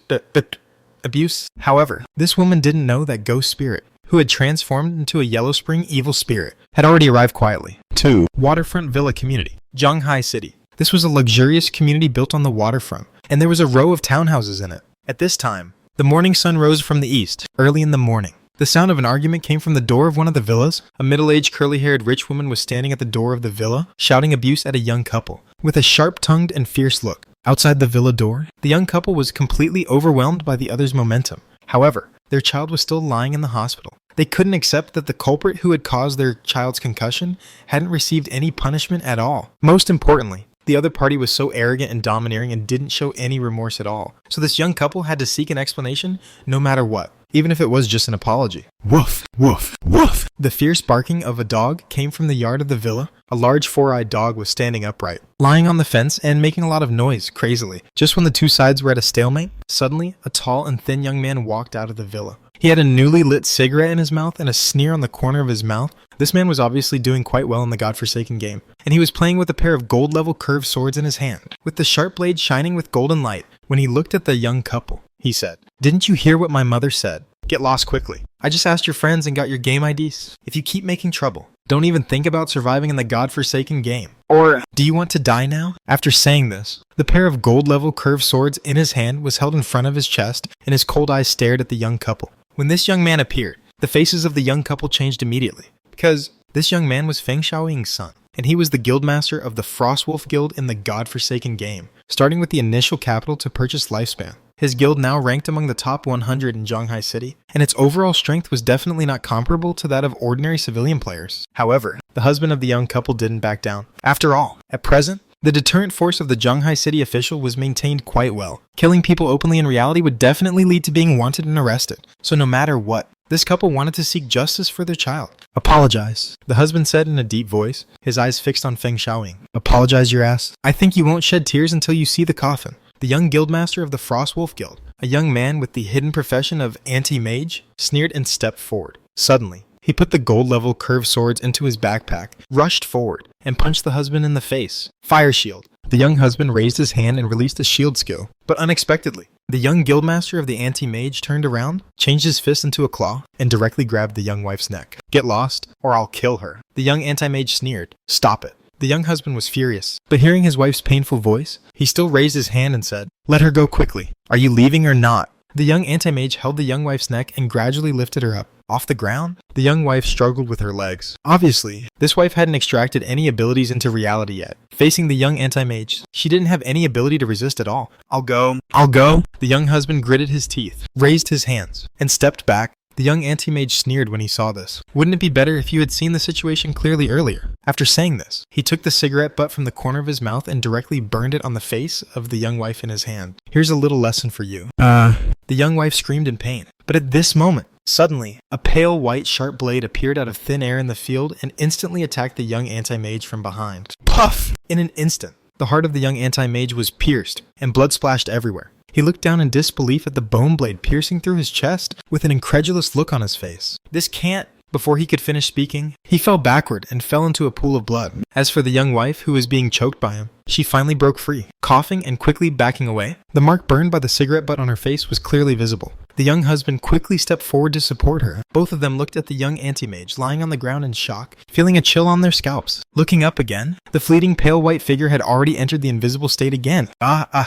However, this woman didn't know that Ghost Spirit, who had transformed into a Yellow Spring Evil Spirit, had already arrived quietly. 2. Waterfront Villa Community, Zhanghai City. This was a luxurious community built on the waterfront, and there was a row of townhouses in it. At this time, the morning sun rose from the east, early in the morning. The sound of an argument came from the door of one of the villas. A middle-aged curly-haired rich woman was standing at the door of the villa, shouting abuse at a young couple, with a sharp-tongued and fierce look. Outside the villa door, the young couple was completely overwhelmed by the other's momentum. However, their child was still lying in the hospital. They couldn't accept that the culprit who had caused their child's concussion hadn't received any punishment at all. Most importantly, the other party was so arrogant and domineering and didn't show any remorse at all. So this young couple had to seek an explanation no matter what. even if it was just an apology. Woof, woof, woof. The fierce barking of a dog came from the yard of the villa. A large four-eyed dog was standing upright, lying on the fence and making a lot of noise, crazily. Just when the two sides were at a stalemate, suddenly a tall and thin young man walked out of the villa. He had a newly lit cigarette in his mouth and a sneer on the corner of his mouth. This man was obviously doing quite well in the godforsaken game, and he was playing with a pair of gold-level curved swords in his hand, with the sharp blade shining with golden light. When he looked at the young couple, he said, "Didn't you hear what my mother said? Get lost quickly. I just asked your friends and got your game IDs. If you keep making trouble, don't even think about surviving in the godforsaken game. Or, do you want to die now?" After saying this, the pair of gold-level curved swords in his hand was held in front of his chest, and his cold eyes stared at the young couple. When this young man appeared, the faces of the young couple changed immediately, because this young man was Feng Xiaoying's son, and he was the guildmaster of the Frostwolf Guild in the godforsaken game, starting with the initial capital to purchase Lifespan. His guild now ranked among the top 100 in Zhonghai City, and its overall strength was definitely not comparable to that of ordinary civilian players. However, the husband of the young couple didn't back down. After all, at present, the deterrent force of the Zhonghai City official was maintained quite well. Killing people openly in reality would definitely lead to being wanted and arrested. So no matter what, this couple wanted to seek justice for their child. "Apologize," the husband said in a deep voice, his eyes fixed on Feng Xiaoying. "Apologize your ass. I think you won't shed tears until you see the coffin." The young guildmaster of the Frostwolf Guild, a young man with the hidden profession of anti-mage, sneered and stepped forward. Suddenly, he put the gold-level curved swords into his backpack, rushed forward, and punched the husband in the face. Fire shield. The young husband raised his hand and released a shield skill, but unexpectedly, the young guildmaster of the anti-mage turned around, changed his fist into a claw, and directly grabbed the young wife's neck. "Get lost, or I'll kill her." The young anti-mage sneered. "Stop it." The young husband was furious, but hearing his wife's painful voice, he still raised his hand and said, "Let her go quickly. Are you leaving or not?" The young anti-mage held the young wife's neck and gradually lifted her up. Off the ground, the young wife struggled with her legs. Obviously, this wife hadn't extracted any abilities into reality yet. Facing the young anti-mage, she didn't have any ability to resist at all. I'll go. The young husband gritted his teeth, raised his hands, and stepped back. The young anti-mage sneered when he saw this. "Wouldn't it be better if you had seen the situation clearly earlier?" After saying this, he took the cigarette butt from the corner of his mouth and directly burned it on the face of the young wife in his hand. "Here's a little lesson for you." The young wife screamed in pain. But at this moment, suddenly, a pale white sharp blade appeared out of thin air in the field and instantly attacked the young anti-mage from behind. Puff! In an instant, the heart of the young anti-mage was pierced, and blood splashed everywhere. He looked down in disbelief at the bone blade piercing through his chest, with an incredulous look on his face. "This can't..." Before he could finish speaking, he fell backward and fell into a pool of blood. As for the young wife, who was being choked by him, she finally broke free, coughing and quickly backing away. The mark burned by the cigarette butt on her face was clearly visible. The young husband quickly stepped forward to support her. Both of them looked at the young anti-mage lying on the ground in shock, feeling a chill on their scalps. Looking up again, the fleeting pale white figure had already entered the invisible state again.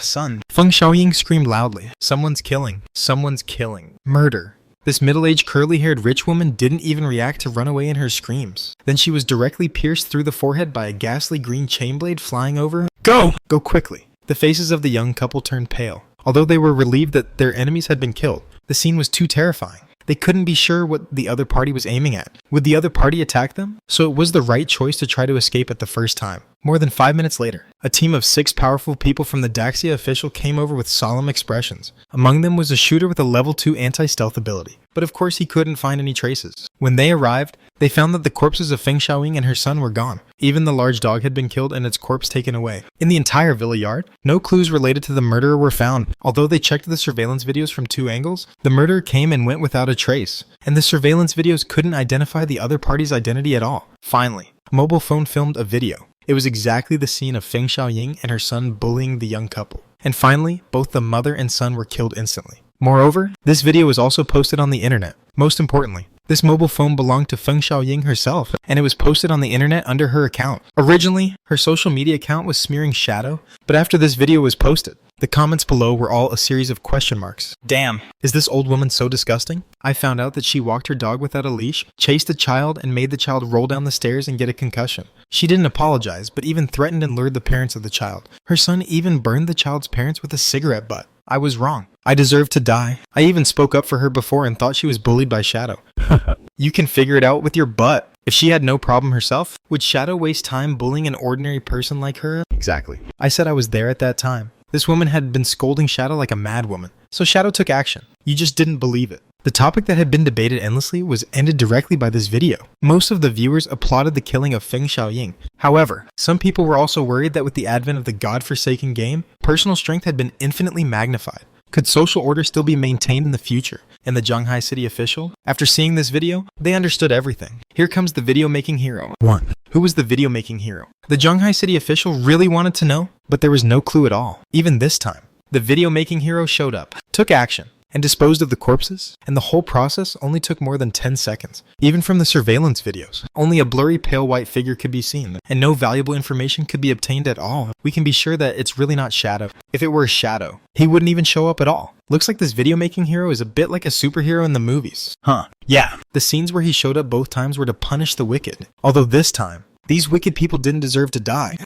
Son. Feng Xiaoying screamed loudly. Someone's killing. Someone's killing. Murder. This middle-aged curly-haired rich woman didn't even react to run away in her screams. Then she was directly pierced through the forehead by a ghastly green chain blade flying over. "Go! Go quickly." The faces of the young couple turned pale. Although they were relieved that their enemies had been killed, the scene was too terrifying. They couldn't be sure what the other party was aiming at. Would the other party attack them? So it was the right choice to try to escape at the first time. More than 5 minutes later, a team of 6 powerful people from the Daxia official came over with solemn expressions. Among them was a shooter with a level 2 anti-stealth ability. But of course he couldn't find any traces. When they arrived, they found that the corpses of Feng Xiaoying and her son were gone. Even the large dog had been killed and its corpse taken away. In the entire villa yard, no clues related to the murderer were found. Although they checked the surveillance videos from 2 angles, the murderer came and went without a trace. And the surveillance videos couldn't identify the other party's identity at all. Finally, a mobile phone filmed a video. It was exactly the scene of Feng Xiaoying and her son bullying the young couple. And finally, both the mother and son were killed instantly. Moreover, this video was also posted on the internet. Most importantly, this mobile phone belonged to Feng Xiaoying herself, and it was posted on the internet under her account. Originally, her social media account was smearing Shadow, but after this video was posted, the comments below were all a series of question marks. Damn, is this old woman so disgusting? I found out that she walked her dog without a leash, chased a child, and made the child roll down the stairs and get a concussion. She didn't apologize, but even threatened and lured the parents of the child. Her son even burned the child's parents with a cigarette butt. I was wrong. I deserved to die. I even spoke up for her before and thought she was bullied by Shadow. You can figure it out with your butt. If she had no problem herself, would Shadow waste time bullying an ordinary person like her? Exactly. I said I was there at that time. This woman had been scolding Shadow like a mad woman, so Shadow took action. You just didn't believe it. The topic that had been debated endlessly was ended directly by this video. Most of the viewers applauded the killing of Feng Xiaoying. However, some people were also worried that with the advent of the godforsaken game, personal strength had been infinitely magnified. Could social order still be maintained in the future? And the Zhanghai City official, after seeing this video, they understood everything. Here comes the video making hero. 1. Who was the video making hero? The Zhanghai City official really wanted to know, but there was no clue at all. Even this time, the video making hero showed up, took action, and disposed of the corpses, and the whole process only took more than 10 seconds. Even from the surveillance videos, only a blurry pale white figure could be seen, and no valuable information could be obtained at all. We can be sure that it's really not Shadow. If it were a Shadow, he wouldn't even show up at all. Looks like this video making hero is a bit like a superhero in the movies. Huh. Yeah. The scenes where he showed up both times were to punish the wicked. Although this time, these wicked people didn't deserve to die.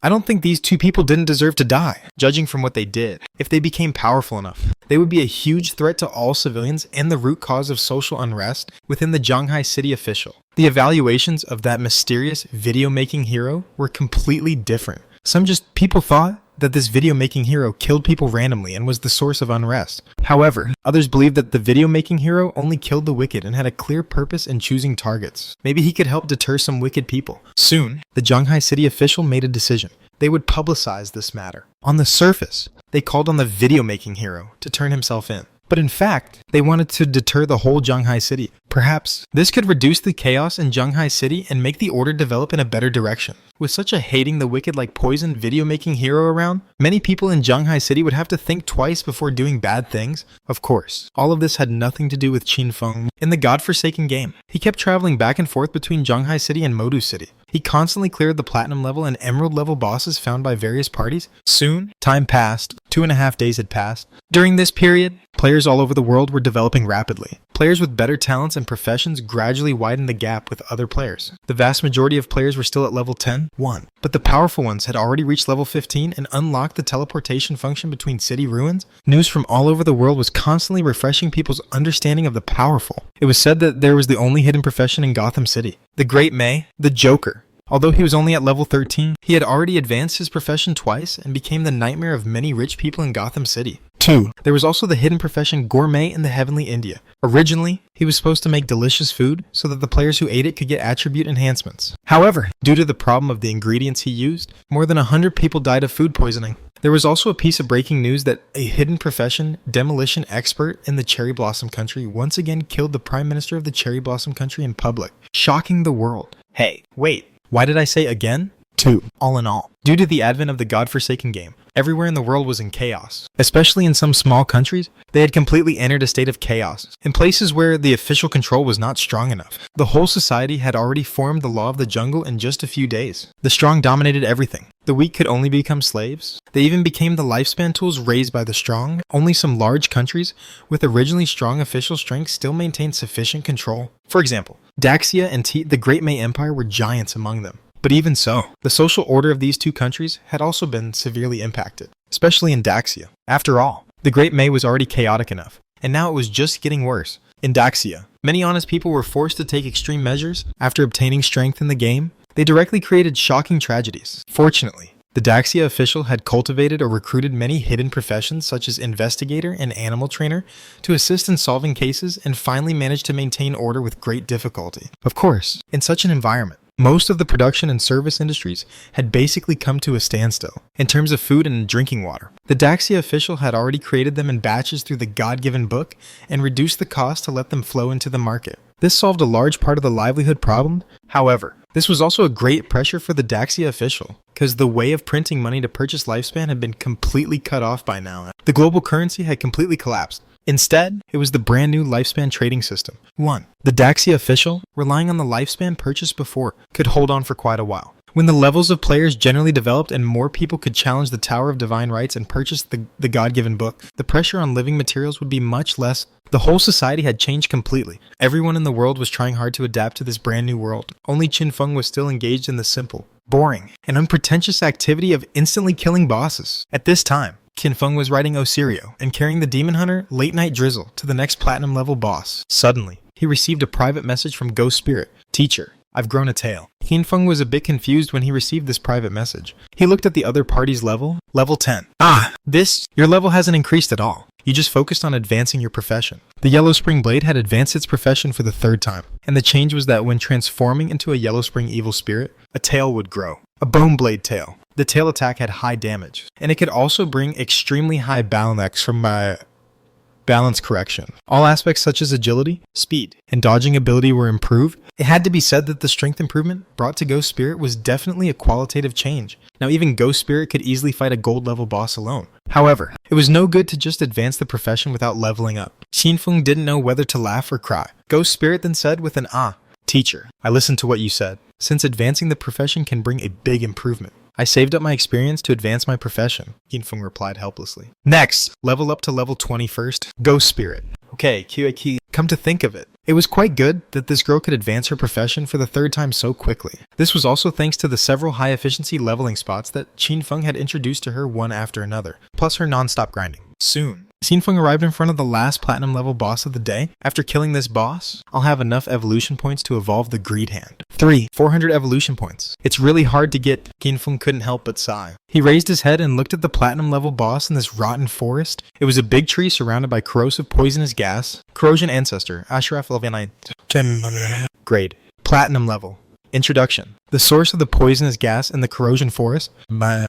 I don't think these two people didn't deserve to die, judging from what they did. If they became powerful enough, they would be a huge threat to all civilians and the root cause of social unrest within the Zhanghai City official. The evaluations of that mysterious video-making hero were completely different. Some people thought that this video-making hero killed people randomly and was the source of unrest. However, others believed that the video-making hero only killed the wicked and had a clear purpose in choosing targets. Maybe he could help deter some wicked people. Soon, the Zhanghai City official made a decision. They would publicize this matter. On the surface, they called on the video-making hero to turn himself in. But in fact, they wanted to deter the whole Zhanghai City. Perhaps this could reduce the chaos in Zhanghai City and make the order develop in a better direction. With such a hating the wicked like poison video-making hero around, many people in Zhanghai City would have to think twice before doing bad things. Of course, all of this had nothing to do with Qin Feng in the godforsaken game. He kept traveling back and forth between Zhanghai City and Modu City. He constantly cleared the platinum level and emerald level bosses found by various parties. Soon, time passed. 2.5 days had passed. During this period, players all over the world were developing rapidly. Players with better talents and professions gradually widened the gap with other players. The vast majority of players were still at level 10-1, but the powerful ones had already reached level 15 and unlocked the teleportation function between city ruins. News from all over the world was constantly refreshing people's understanding of the powerful. It was said that there was the only hidden profession in Gotham City. The Great May, the Joker. Although he was only at level 13, he had already advanced his profession twice and became the nightmare of many rich people in Gotham City. 2. There was also the hidden profession Gourmet in the Heavenly India. Originally, he was supposed to make delicious food so that the players who ate it could get attribute enhancements. However, due to the problem of the ingredients he used, more than 100 people died of food poisoning. There was also a piece of breaking news that a hidden profession demolition expert in the Cherry Blossom Country once again killed the Prime Minister of the Cherry Blossom Country in public, shocking the world. Hey, wait. Why did I say again? 2. All in all, due to the advent of the godforsaken game, everywhere in the world was in chaos. Especially in some small countries, they had completely entered a state of chaos. In places where the official control was not strong enough, the whole society had already formed the law of the jungle in just a few days. The strong dominated everything. The weak could only become slaves. They even became the lifespan tools raised by the strong. Only some large countries with originally strong official strength still maintained sufficient control. For example, Daxia and the Great May Empire were giants among them. But even so, the social order of these two countries had also been severely impacted, especially in Daxia. After all, the Great May was already chaotic enough, and now it was just getting worse. In Daxia, many honest people were forced to take extreme measures after obtaining strength in the game. They directly created shocking tragedies. Fortunately, the Daxia official had cultivated or recruited many hidden professions such as investigator and animal trainer to assist in solving cases and finally managed to maintain order with great difficulty. Of course, in such an environment, most of the production and service industries had basically come to a standstill in terms of food and drinking water. The Daxia official had already created them in batches through the God-given book and reduced the cost to let them flow into the market. This solved a large part of the livelihood problem. However, this was also a great pressure for the Daxia official, because the way of printing money to purchase lifespan had been completely cut off by now. The global currency had completely collapsed. Instead, it was the brand new lifespan trading system. 1. The Daxia official, relying on the lifespan purchased before, could hold on for quite a while. When the levels of players generally developed and more people could challenge the Tower of Divine Rights and purchase the God-given book, the pressure on living materials would be much less. The whole society had changed completely. Everyone in the world was trying hard to adapt to this brand new world. Only Qin Feng was still engaged in the simple, boring, and unpretentious activity of instantly killing bosses. At this time, Qin Feng was riding Osirio and carrying the Demon Hunter Late Night Drizzle to the next platinum level boss. Suddenly, he received a private message from Ghost Spirit. Teacher, I've grown a tail. Qin Feng was a bit confused when he received this private message. He looked at the other party's level 10. Your level hasn't increased at all. You just focused on advancing your profession. The Yellow Spring Blade had advanced its profession for the third time, and the change was that when transforming into a Yellow Spring Evil Spirit, a tail would grow. A Bone Blade tail. The tail attack had high damage, and it could also bring extremely high balance from my balance correction. All aspects such as agility, speed, and dodging ability were improved. It had to be said that the strength improvement brought to Ghost Spirit was definitely a qualitative change. Now even Ghost Spirit could easily fight a gold level boss alone. However, it was no good to just advance the profession without leveling up. Qinfeng didn't know whether to laugh or cry. Ghost Spirit then said with an "Ah, teacher, I listened to what you said. Since advancing the profession can bring a big improvement, I saved up my experience to advance my profession," Qinfeng replied helplessly. Next, level up to level 20 first, Ghost Spirit. Okay, QAQ, come to think of it, it was quite good that this girl could advance her profession for the third time so quickly. This was also thanks to the several high efficiency leveling spots that Qinfeng had introduced to her one after another, plus her non-stop grinding. Soon, Qinfeng arrived in front of the last platinum level boss of the day. After killing this boss, I'll have enough evolution points to evolve the Greed Hand. 400 evolution points. It's really hard to get. Qinfeng couldn't help but sigh. He raised his head and looked at the platinum level boss in this rotten forest. It was a big tree surrounded by corrosive poisonous gas. Corrosion Ancestor, Ashraf level 9. Grade. Platinum level. Introduction. The source of the poisonous gas in the corrosion forest.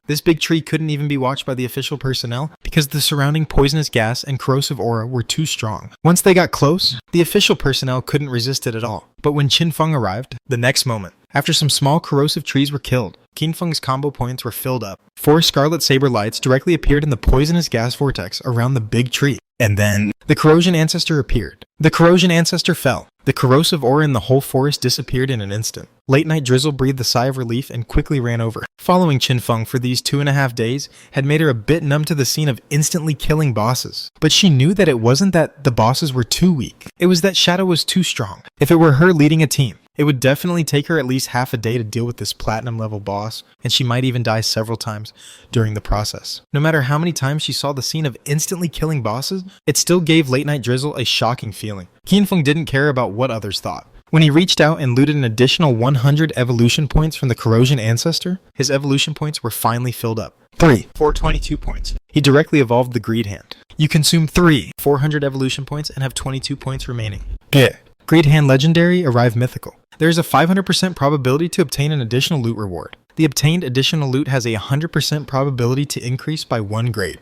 This big tree couldn't even be watched by the official personnel because the surrounding poisonous gas and corrosive aura were too strong. Once they got close, the official personnel couldn't resist it at all. But when Qinfeng arrived, the next moment, after some small corrosive trees were killed, Qinfeng's combo points were filled up. 4 Scarlet Saber lights directly appeared in the poisonous gas vortex around the big tree. And then, the Corrosion Ancestor appeared. The Corrosion Ancestor fell. The corrosive aura in the whole forest disappeared in an instant. Late Night Drizzle breathed a sigh of relief and quickly ran over. Following Qinfeng for these 2.5 days had made her a bit numb to the scene of instantly killing bosses. But she knew that it wasn't that the bosses were too weak. It was that Shadow was too strong. If it were her leading a team, it would definitely take her at least half a day to deal with this platinum level boss, and she might even die several times during the process. No matter how many times she saw the scene of instantly killing bosses, it still gave Late Night Drizzle a shocking feeling. Qinfeng didn't care about what others thought. When he reached out and looted an additional 100 evolution points from the Corrosion Ancestor, his evolution points were finally filled up. 422 points. He directly evolved the Greed Hand. You consume 400 evolution points and have 22 points remaining. Greed Hand Legendary arrived mythical. There is a 500% probability to obtain an additional loot reward. The obtained additional loot has a 100% probability to increase by 1 grade.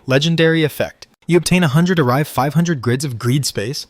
Legendary effect. You obtain 100 arrive 500 grids of greed space.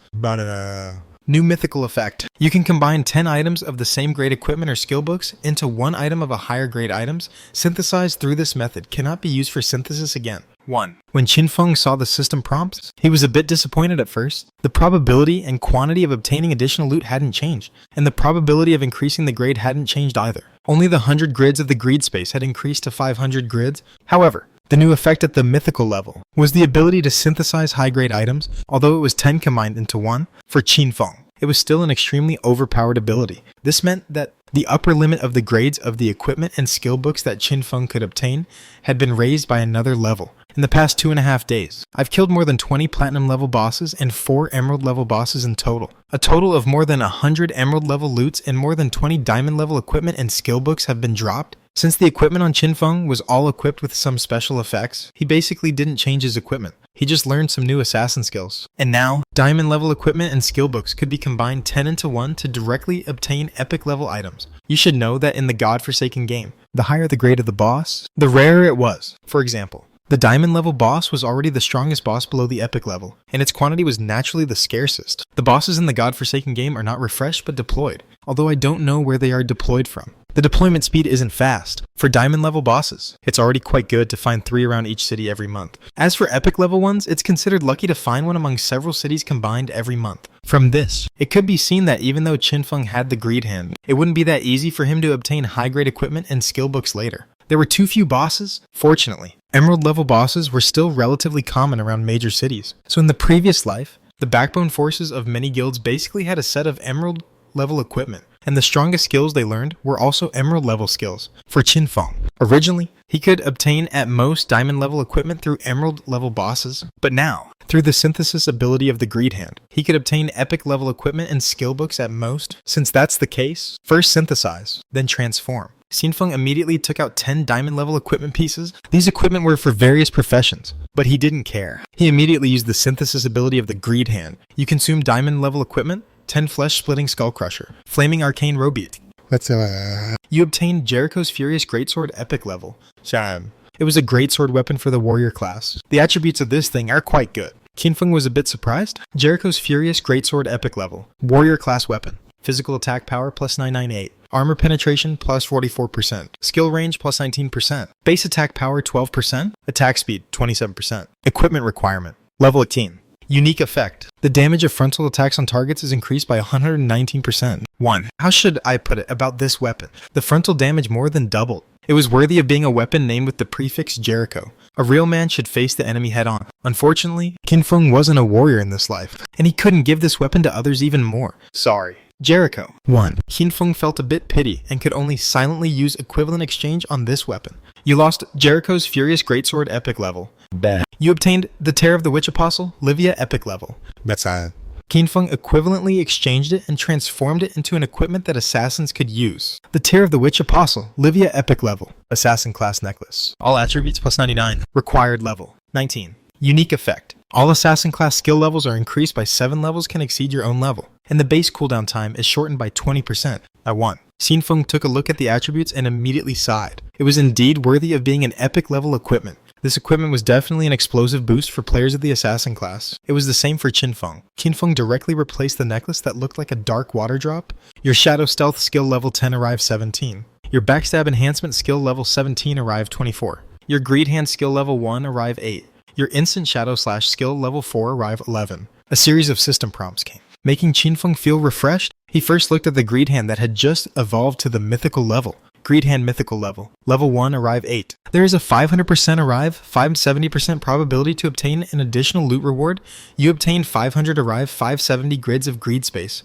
New mythical effect. You can combine 10 items of the same grade equipment or skill books into 1 item of a higher grade items. Synthesized through this method cannot be used for synthesis again. 1. When Qinfeng saw the system prompts, he was a bit disappointed at first. The probability and quantity of obtaining additional loot hadn't changed, and the probability of increasing the grade hadn't changed either. Only the 100 grids of the greed space had increased to 500 grids. However, the new effect at the mythical level was the ability to synthesize high-grade items, although it was 10 combined into 1 for Qinfeng. It was still an extremely overpowered ability. This meant that the upper limit of the grades of the equipment and skill books that Qinfeng could obtain had been raised by another level. In the past 2.5 days, I've killed more than 20 platinum level bosses and 4 emerald level bosses in total. A total of more than 100 emerald level loots and more than 20 diamond level equipment and skill books have been dropped. Since the equipment on Qinfeng was all equipped with some special effects, he basically didn't change his equipment. He just learned some new assassin skills. And now, diamond level equipment and skill books could be combined 10 into 1 to directly obtain epic level items. You should know that in the godforsaken game, the higher the grade of the boss, the rarer it was. For example, the diamond level boss was already the strongest boss below the epic level, and its quantity was naturally the scarcest. The bosses in the godforsaken game are not refreshed but deployed, although I don't know where they are deployed from. The deployment speed isn't fast. For diamond level bosses, it's already quite good to find 3 around each city every month. As for epic level ones, it's considered lucky to find one among several cities combined every month. From this, it could be seen that even though Qinfeng had the Greed Hand, it wouldn't be that easy for him to obtain high-grade equipment and skill books later. There were too few bosses. Fortunately, emerald level bosses were still relatively common around major cities. So in the previous life, the backbone forces of many guilds basically had a set of emerald level equipment, and the strongest skills they learned were also emerald level skills. For Qinfeng, originally, he could obtain at most diamond level equipment through emerald level bosses, but now, through the synthesis ability of the Greed Hand, he could obtain epic level equipment and skill books at most. Since that's the case, first synthesize, then transform. Xinfeng immediately took out 10 diamond level equipment pieces. These equipment were for various professions, but he didn't care. He immediately used the synthesis ability of the Greed Hand. You consume diamond level equipment, 10 flesh splitting skull crusher, flaming arcane robeat. You obtained Jericho's Furious Greatsword epic level. It was a greatsword weapon for the warrior class. The attributes of this thing are quite good. Qinfeng was a bit surprised. Jericho's Furious Greatsword epic level. Warrior class weapon. Physical attack power plus 998. Armor penetration plus 44%. Skill range plus 19%. Base attack power 12%. Attack speed 27%. Equipment requirement. Level 18. Unique effect. The damage of frontal attacks on targets is increased by 119%. 1. How should I put it about this weapon? The frontal damage more than doubled. It was worthy of being a weapon named with the prefix Jericho. A real man should face the enemy head on. Unfortunately, Qinfeng wasn't a warrior in this life, and he couldn't give this weapon to others even more. Sorry. Jericho. 1. Qinfeng felt a bit pity and could only silently use equivalent exchange on this weapon. You lost Jericho's Furious Greatsword epic level. You obtained the Tear of the Witch Apostle, Livia epic level. Qinfeng equivalently exchanged it and transformed it into an equipment that assassins could use. The Tear of the Witch Apostle, Livia epic level. Assassin class necklace. All attributes plus 99. Required level. 19. Unique effect. All assassin class skill levels are increased by 7 levels can exceed your own level, and the base cooldown time is shortened by 20%. I won. Xinfeng took a look at the attributes and immediately sighed. It was indeed worthy of being an epic level equipment. This equipment was definitely an explosive boost for players of the assassin class. It was the same for Qinfeng. Qinfeng directly replaced the necklace that looked like a dark water drop. Your Shadow Stealth skill level 10 arrived 17. Your Backstab Enhancement skill level 17 arrived 24. Your Greed Hand skill level 1 arrived 8. Your Instant Shadow Slash skill level 4 arrived 11. A series of system prompts came, making Qinfeng feel refreshed. He first looked at the Greed Hand that had just evolved to the mythical level. Greed Hand mythical level. Level 1 arrive 8. There is a 500% arrive, 570% probability to obtain an additional loot reward. You obtain 500 arrive, 570 grids of greed space.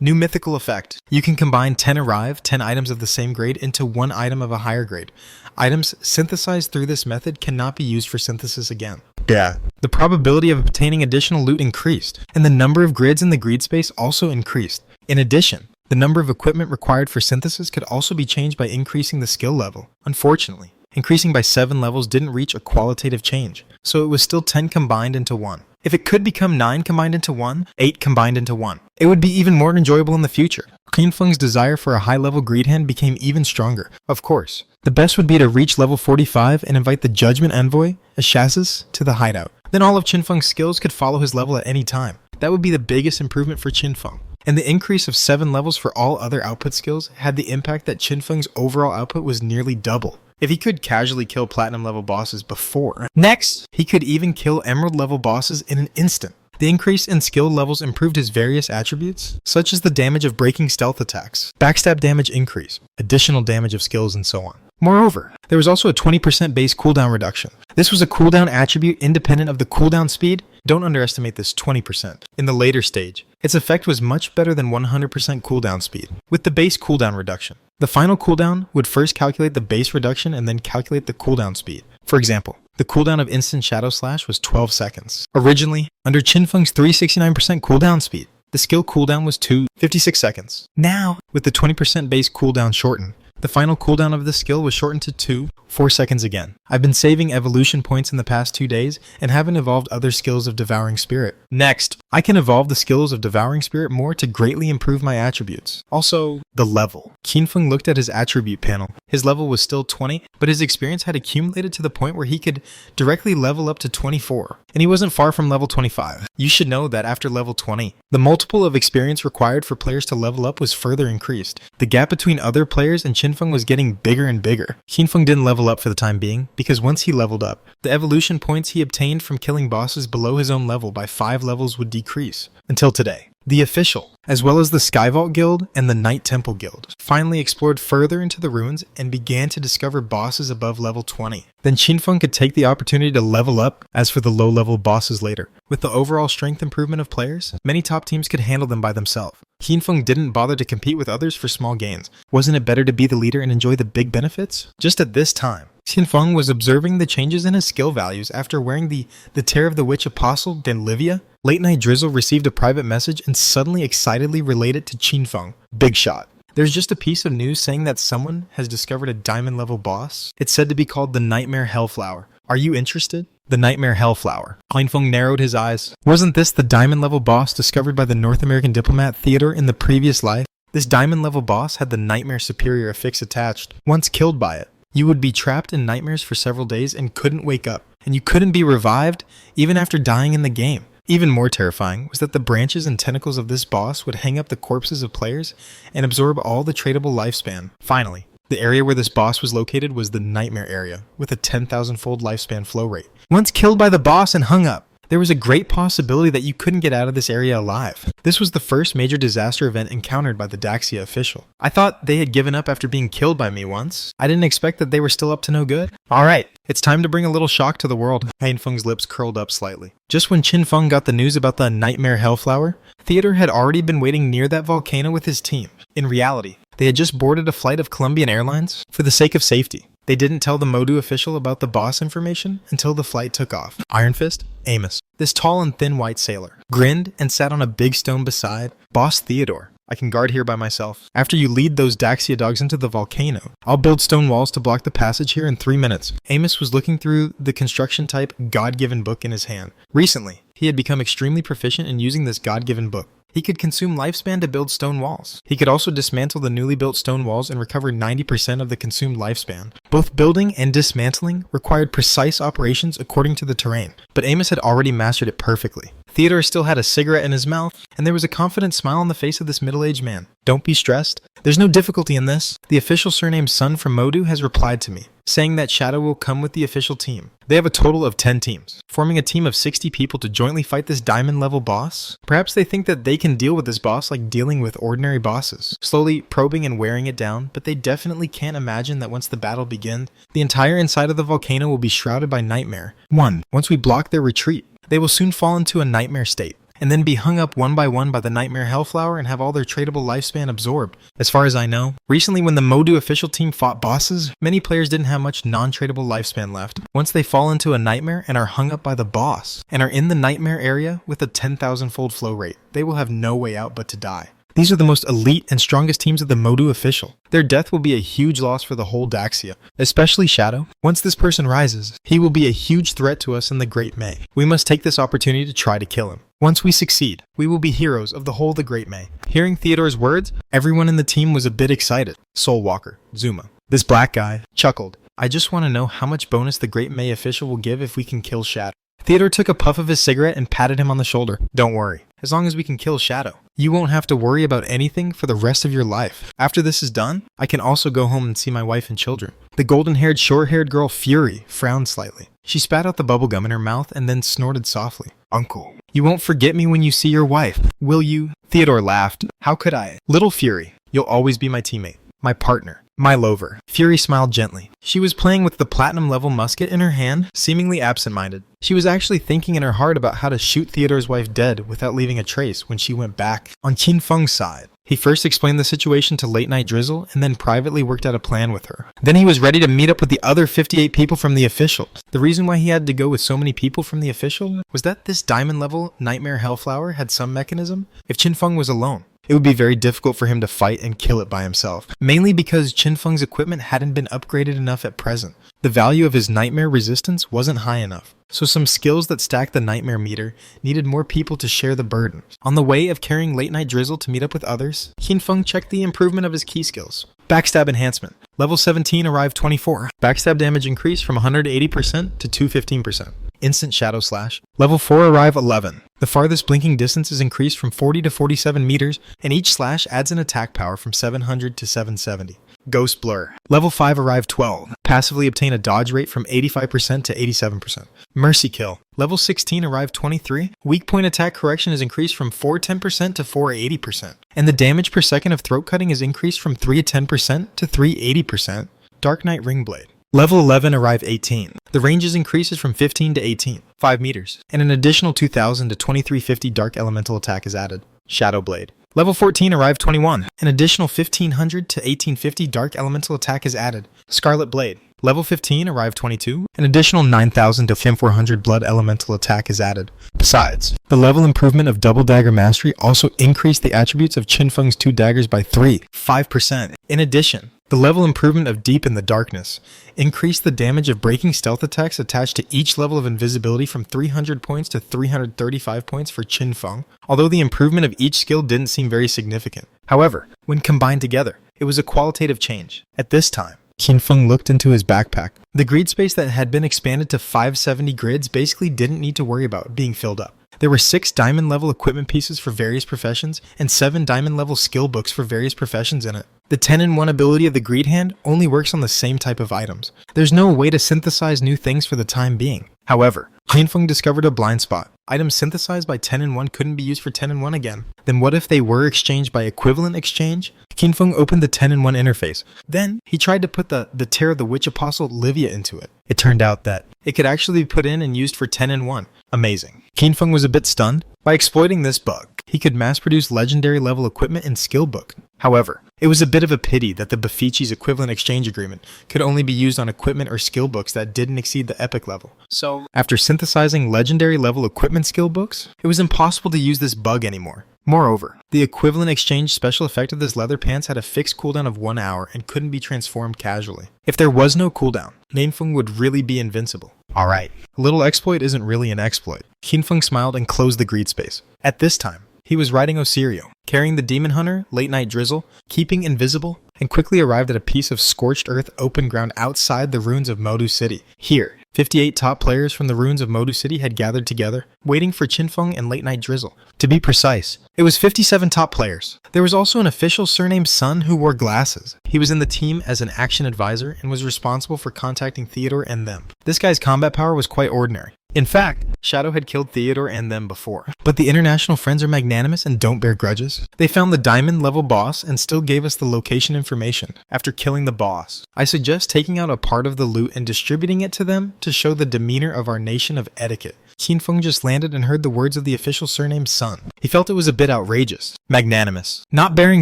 New mythical effect. You can combine 10 arrive, 10 items of the same grade into one item of a higher grade. Items synthesized through this method cannot be used for synthesis again. The probability of obtaining additional loot increased, and the number of grids in the greed space also increased. In addition, the number of equipment required for synthesis could also be changed by increasing the skill level. Unfortunately, increasing by 7 levels didn't reach a qualitative change, so it was still 10 combined into 1. If it could become 9 combined into 1, 8 combined into 1, it would be even more enjoyable in the future. Qinfeng's desire for a high-level Greed Hand became even stronger. Of course, the best would be to reach level 45 and invite the Judgment Envoy, Ashasis, to the hideout. Then all of Qinfeng's skills could follow his level at any time. That would be the biggest improvement for Qinfeng. And the increase of 7 levels for all other output skills had the impact that Qinfeng's overall output was nearly double. If he could casually kill platinum level bosses before, next, he could even kill emerald level bosses in an instant. The increase in skill levels improved his various attributes, such as the damage of breaking stealth attacks, backstab damage increase, additional damage of skills, and so on. Moreover, there was also a 20% base cooldown reduction. This was a cooldown attribute independent of the cooldown speed. Don't underestimate this 20%. In the later stage, its effect was much better than 100% cooldown speed, with the base cooldown reduction. The final cooldown would first calculate the base reduction and then calculate the cooldown speed. For example, the cooldown of Instant Shadow Slash was 12 seconds. Originally, under Qinfeng's 369% cooldown speed, the skill cooldown was 56 seconds. Now, with the 20% base cooldown shortened, the final cooldown of this skill was shortened to 4 seconds again. I've been saving evolution points in the past 2 days and haven't evolved other skills of Devouring Spirit. Next, I can evolve the skills of Devouring Spirit more to greatly improve my attributes. Also, the level. Qinfeng looked at his attribute panel. His level was still 20, but his experience had accumulated to the point where he could directly level up to 24. And he wasn't far from level 25. You should know that after level 20, the multiple of experience required for players to level up was further increased. The gap between other players and Qinfeng was getting bigger and bigger. Qinfeng didn't level up for the time being, because once he leveled up, the evolution points he obtained from killing bosses below his own level by 5 levels would decrease. Until today. The Official, as well as the Skyvault Guild and the Night Temple Guild, finally explored further into the ruins and began to discover bosses above level 20. Then Qinfeng could take the opportunity to level up. As for the low-level bosses later, with the overall strength improvement of players, many top teams could handle them by themselves. Qinfeng didn't bother to compete with others for small gains. Wasn't it better to be the leader and enjoy the big benefits? Just at this time, Qinfeng was observing the changes in his skill values after wearing the Tear of the Witch Apostle Denlivia. Late Night Drizzle received a private message and suddenly excitedly relayed it to Qinfeng. Big shot. There's just a piece of news saying that someone has discovered a diamond level boss. It's said to be called the Nightmare Hellflower. Are you interested? The Nightmare Hellflower. Kleinfeng narrowed his eyes. Wasn't this the diamond level boss discovered by the North American diplomat Theodore in the previous life? This diamond level boss had the Nightmare Superior affix attached. Once killed by it, you would be trapped in nightmares for several days and couldn't wake up. And you couldn't be revived even after dying in the game. Even more terrifying was that the branches and tentacles of this boss would hang up the corpses of players and absorb all the tradable lifespan. Finally, the area where this boss was located was the Nightmare area, with a 10,000-fold lifespan flow rate. Once killed by the boss and hung up, there was a great possibility that you couldn't get out of this area alive. This was the first major disaster event encountered by the Daxia official. I thought they had given up after being killed by me once. I didn't expect that they were still up to no good. Alright, it's time to bring a little shock to the world. Kleinfeng's lips curled up slightly. Just when Qin Feng got the news about the Nightmare Hellflower, Theodore had already been waiting near that volcano with his team. In reality, they had just boarded a flight of Colombian Airlines for the sake of safety. They didn't tell the Modu official about the boss information until the flight took off. Iron Fist, Amos, this tall and thin white sailor, grinned and sat on a big stone beside Boss Theodore. I can guard here by myself. After you lead those Daxia dogs into the volcano, I'll build stone walls to block the passage here in 3 minutes. Amos was looking through the construction-type God-given book in his hand. Recently, he had become extremely proficient in using this God-given book. He could consume lifespan to build stone walls. He could also dismantle the newly built stone walls and recover 90% of the consumed lifespan. Both building and dismantling required precise operations according to the terrain, but Amos had already mastered it perfectly. Theodore still had a cigarette in his mouth, and there was a confident smile on the face of this middle-aged man. Don't be stressed. There's no difficulty in this. The official surnamed Sun from Modu has replied to me, saying that Shadow will come with the official team. They have a total of 10 teams, forming a team of 60 people to jointly fight this diamond-level boss. Perhaps they think that they can deal with this boss like dealing with ordinary bosses, slowly probing and wearing it down, but they definitely can't imagine that once the battle begins, the entire inside of the volcano will be shrouded by nightmare. Once we block their retreat, they will soon fall into a nightmare state, and then be hung up one by the Nightmare Hellflower and have all their tradable lifespan absorbed. As far as I know, recently when the Modu official team fought bosses, many players didn't have much non-tradable lifespan left. Once they fall into a nightmare and are hung up by the boss, and are in the nightmare area with a 10,000-fold flow rate, they will have no way out but to die. These are the most elite and strongest teams of the Modu official. Their death will be a huge loss for the whole Daxia, especially Shadow. Once this person rises, he will be a huge threat to us in the Great May. We must take this opportunity to try to kill him. Once we succeed, we will be heroes of the whole the Great May. Hearing Theodore's words, everyone in the team was a bit excited. Soul Walker, Zuma, this black guy, chuckled. I just want to know how much bonus the Great May official will give if we can kill Shadow. Theodore took a puff of his cigarette and patted him on the shoulder. Don't worry, as long as we can kill Shadow, you won't have to worry about anything for the rest of your life. After this is done, I can also go home and see my wife and children. The golden-haired, short-haired girl Fury frowned slightly. She spat out the bubblegum in her mouth and then snorted softly. Uncle, you won't forget me when you see your wife, will you? Theodore laughed. How could I? Little Fury, you'll always be my teammate, my partner, my lover. Fury smiled gently. She was playing with the platinum-level musket in her hand, seemingly absent-minded. She was actually thinking in her heart about how to shoot Theodore's wife dead without leaving a trace when she went back. On Qin Feng's side, he first explained the situation to Late Night Drizzle and then privately worked out a plan with her. Then he was ready to meet up with the other 58 people from the official. The reason why he had to go with so many people from the official was that this diamond-level Nightmare Hellflower had some mechanism. If Qin Feng was alone, it would be very difficult for him to fight and kill it by himself, mainly because Qin Feng's equipment hadn't been upgraded enough at present. The value of his nightmare resistance wasn't high enough, so some skills that stacked the nightmare meter needed more people to share the burden. On the way of carrying Late Night Drizzle to meet up with others, Qin Feng checked the improvement of his key skills. Backstab enhancement. Level 17 arrived 24. Backstab damage increased from 180% to 215%. Instant Shadow Slash. Level 4 arrive 11. The farthest blinking distance is increased from 40 to 47 meters, and each slash adds an attack power from 700 to 770. Ghost Blur. Level 5 arrive 12. Passively obtain a dodge rate from 85% to 87%. Mercy Kill. Level 16 arrive 23. Weak point attack correction is increased from 410% to 480%. And the damage per second of throat cutting is increased from 310% to 380%. Dark Knight Ringblade. Level 11 arrive 18. The range increases from 15 to 18, 5 meters, and an additional 2000 to 2350 dark elemental attack is added. Shadow Blade. Level 14 arrived 21. An additional 1500 to 1850 dark elemental attack is added. Scarlet Blade. Level 15 arrived 22. An additional 9000 to 5400 blood elemental attack is added. Besides, the level improvement of Double Dagger Mastery also increased the attributes of Qinfeng's 2 daggers by 5%. In addition, the level improvement of Deep in the Darkness increased the damage of breaking stealth attacks attached to each level of invisibility from 300 points to 335 points for Qinfeng, although the improvement of each skill didn't seem very significant. However, when combined together, it was a qualitative change. At this time, Qinfeng looked into his backpack. The grid space that had been expanded to 570 grids basically didn't need to worry about being filled up. There were 6 diamond level equipment pieces for various professions and 7 diamond level skill books for various professions in it. The 10-in-1 ability of the Greed Hand only works on the same type of items. There's no way to synthesize new things for the time being. However, Qinfeng discovered a blind spot. Items synthesized by 10-in-1 couldn't be used for 10-in-1 again. Then what if they were exchanged by equivalent exchange? Qinfeng opened the 10-in-1 interface. Then, he tried to put the Tear of the Witch Apostle Livia into it. It turned out that it could actually be put in and used for 10-in-1. Amazing. Qinfeng was a bit stunned. By exploiting this bug, he could mass-produce legendary level equipment and skill book. However, it was a bit of a pity that the Bafichi's equivalent exchange agreement could only be used on equipment or skill books that didn't exceed the epic level. So, after synthesizing legendary level equipment skill books, it was impossible to use this bug anymore. Moreover, the equivalent exchange special effect of this leather pants had a fixed cooldown of 1 hour and couldn't be transformed casually. If there was no cooldown, Qinfeng would really be invincible. Alright, a little exploit isn't really an exploit. Qinfeng smiled and closed the greed space. At this time, he was riding Osirio, carrying the Demon Hunter, Late Night Drizzle, keeping invisible, and quickly arrived at a piece of scorched earth open ground outside the ruins of Modu City. Here, 58 top players from the ruins of Modu City had gathered together, waiting for Qinfeng and Late Night Drizzle. To be precise, it was 57 top players. There was also an official surnamed Sun who wore glasses. He was in the team as an action advisor and was responsible for contacting Theodore and them. This guy's combat power was quite ordinary. In fact, Shadow had killed Theodore and them before. But the international friends are magnanimous and don't bear grudges. They found the diamond level boss and still gave us the location information after killing the boss. I suggest taking out a part of the loot and distributing it to them to show the demeanor of our nation of etiquette. Qinfeng just landed and heard the words of the official surname Sun. He felt it was a bit outrageous. Magnanimous. Not bearing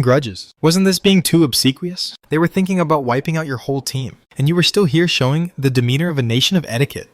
grudges. Wasn't this being too obsequious? They were thinking about wiping out your whole team, and you were still here showing the demeanor of a nation of etiquette.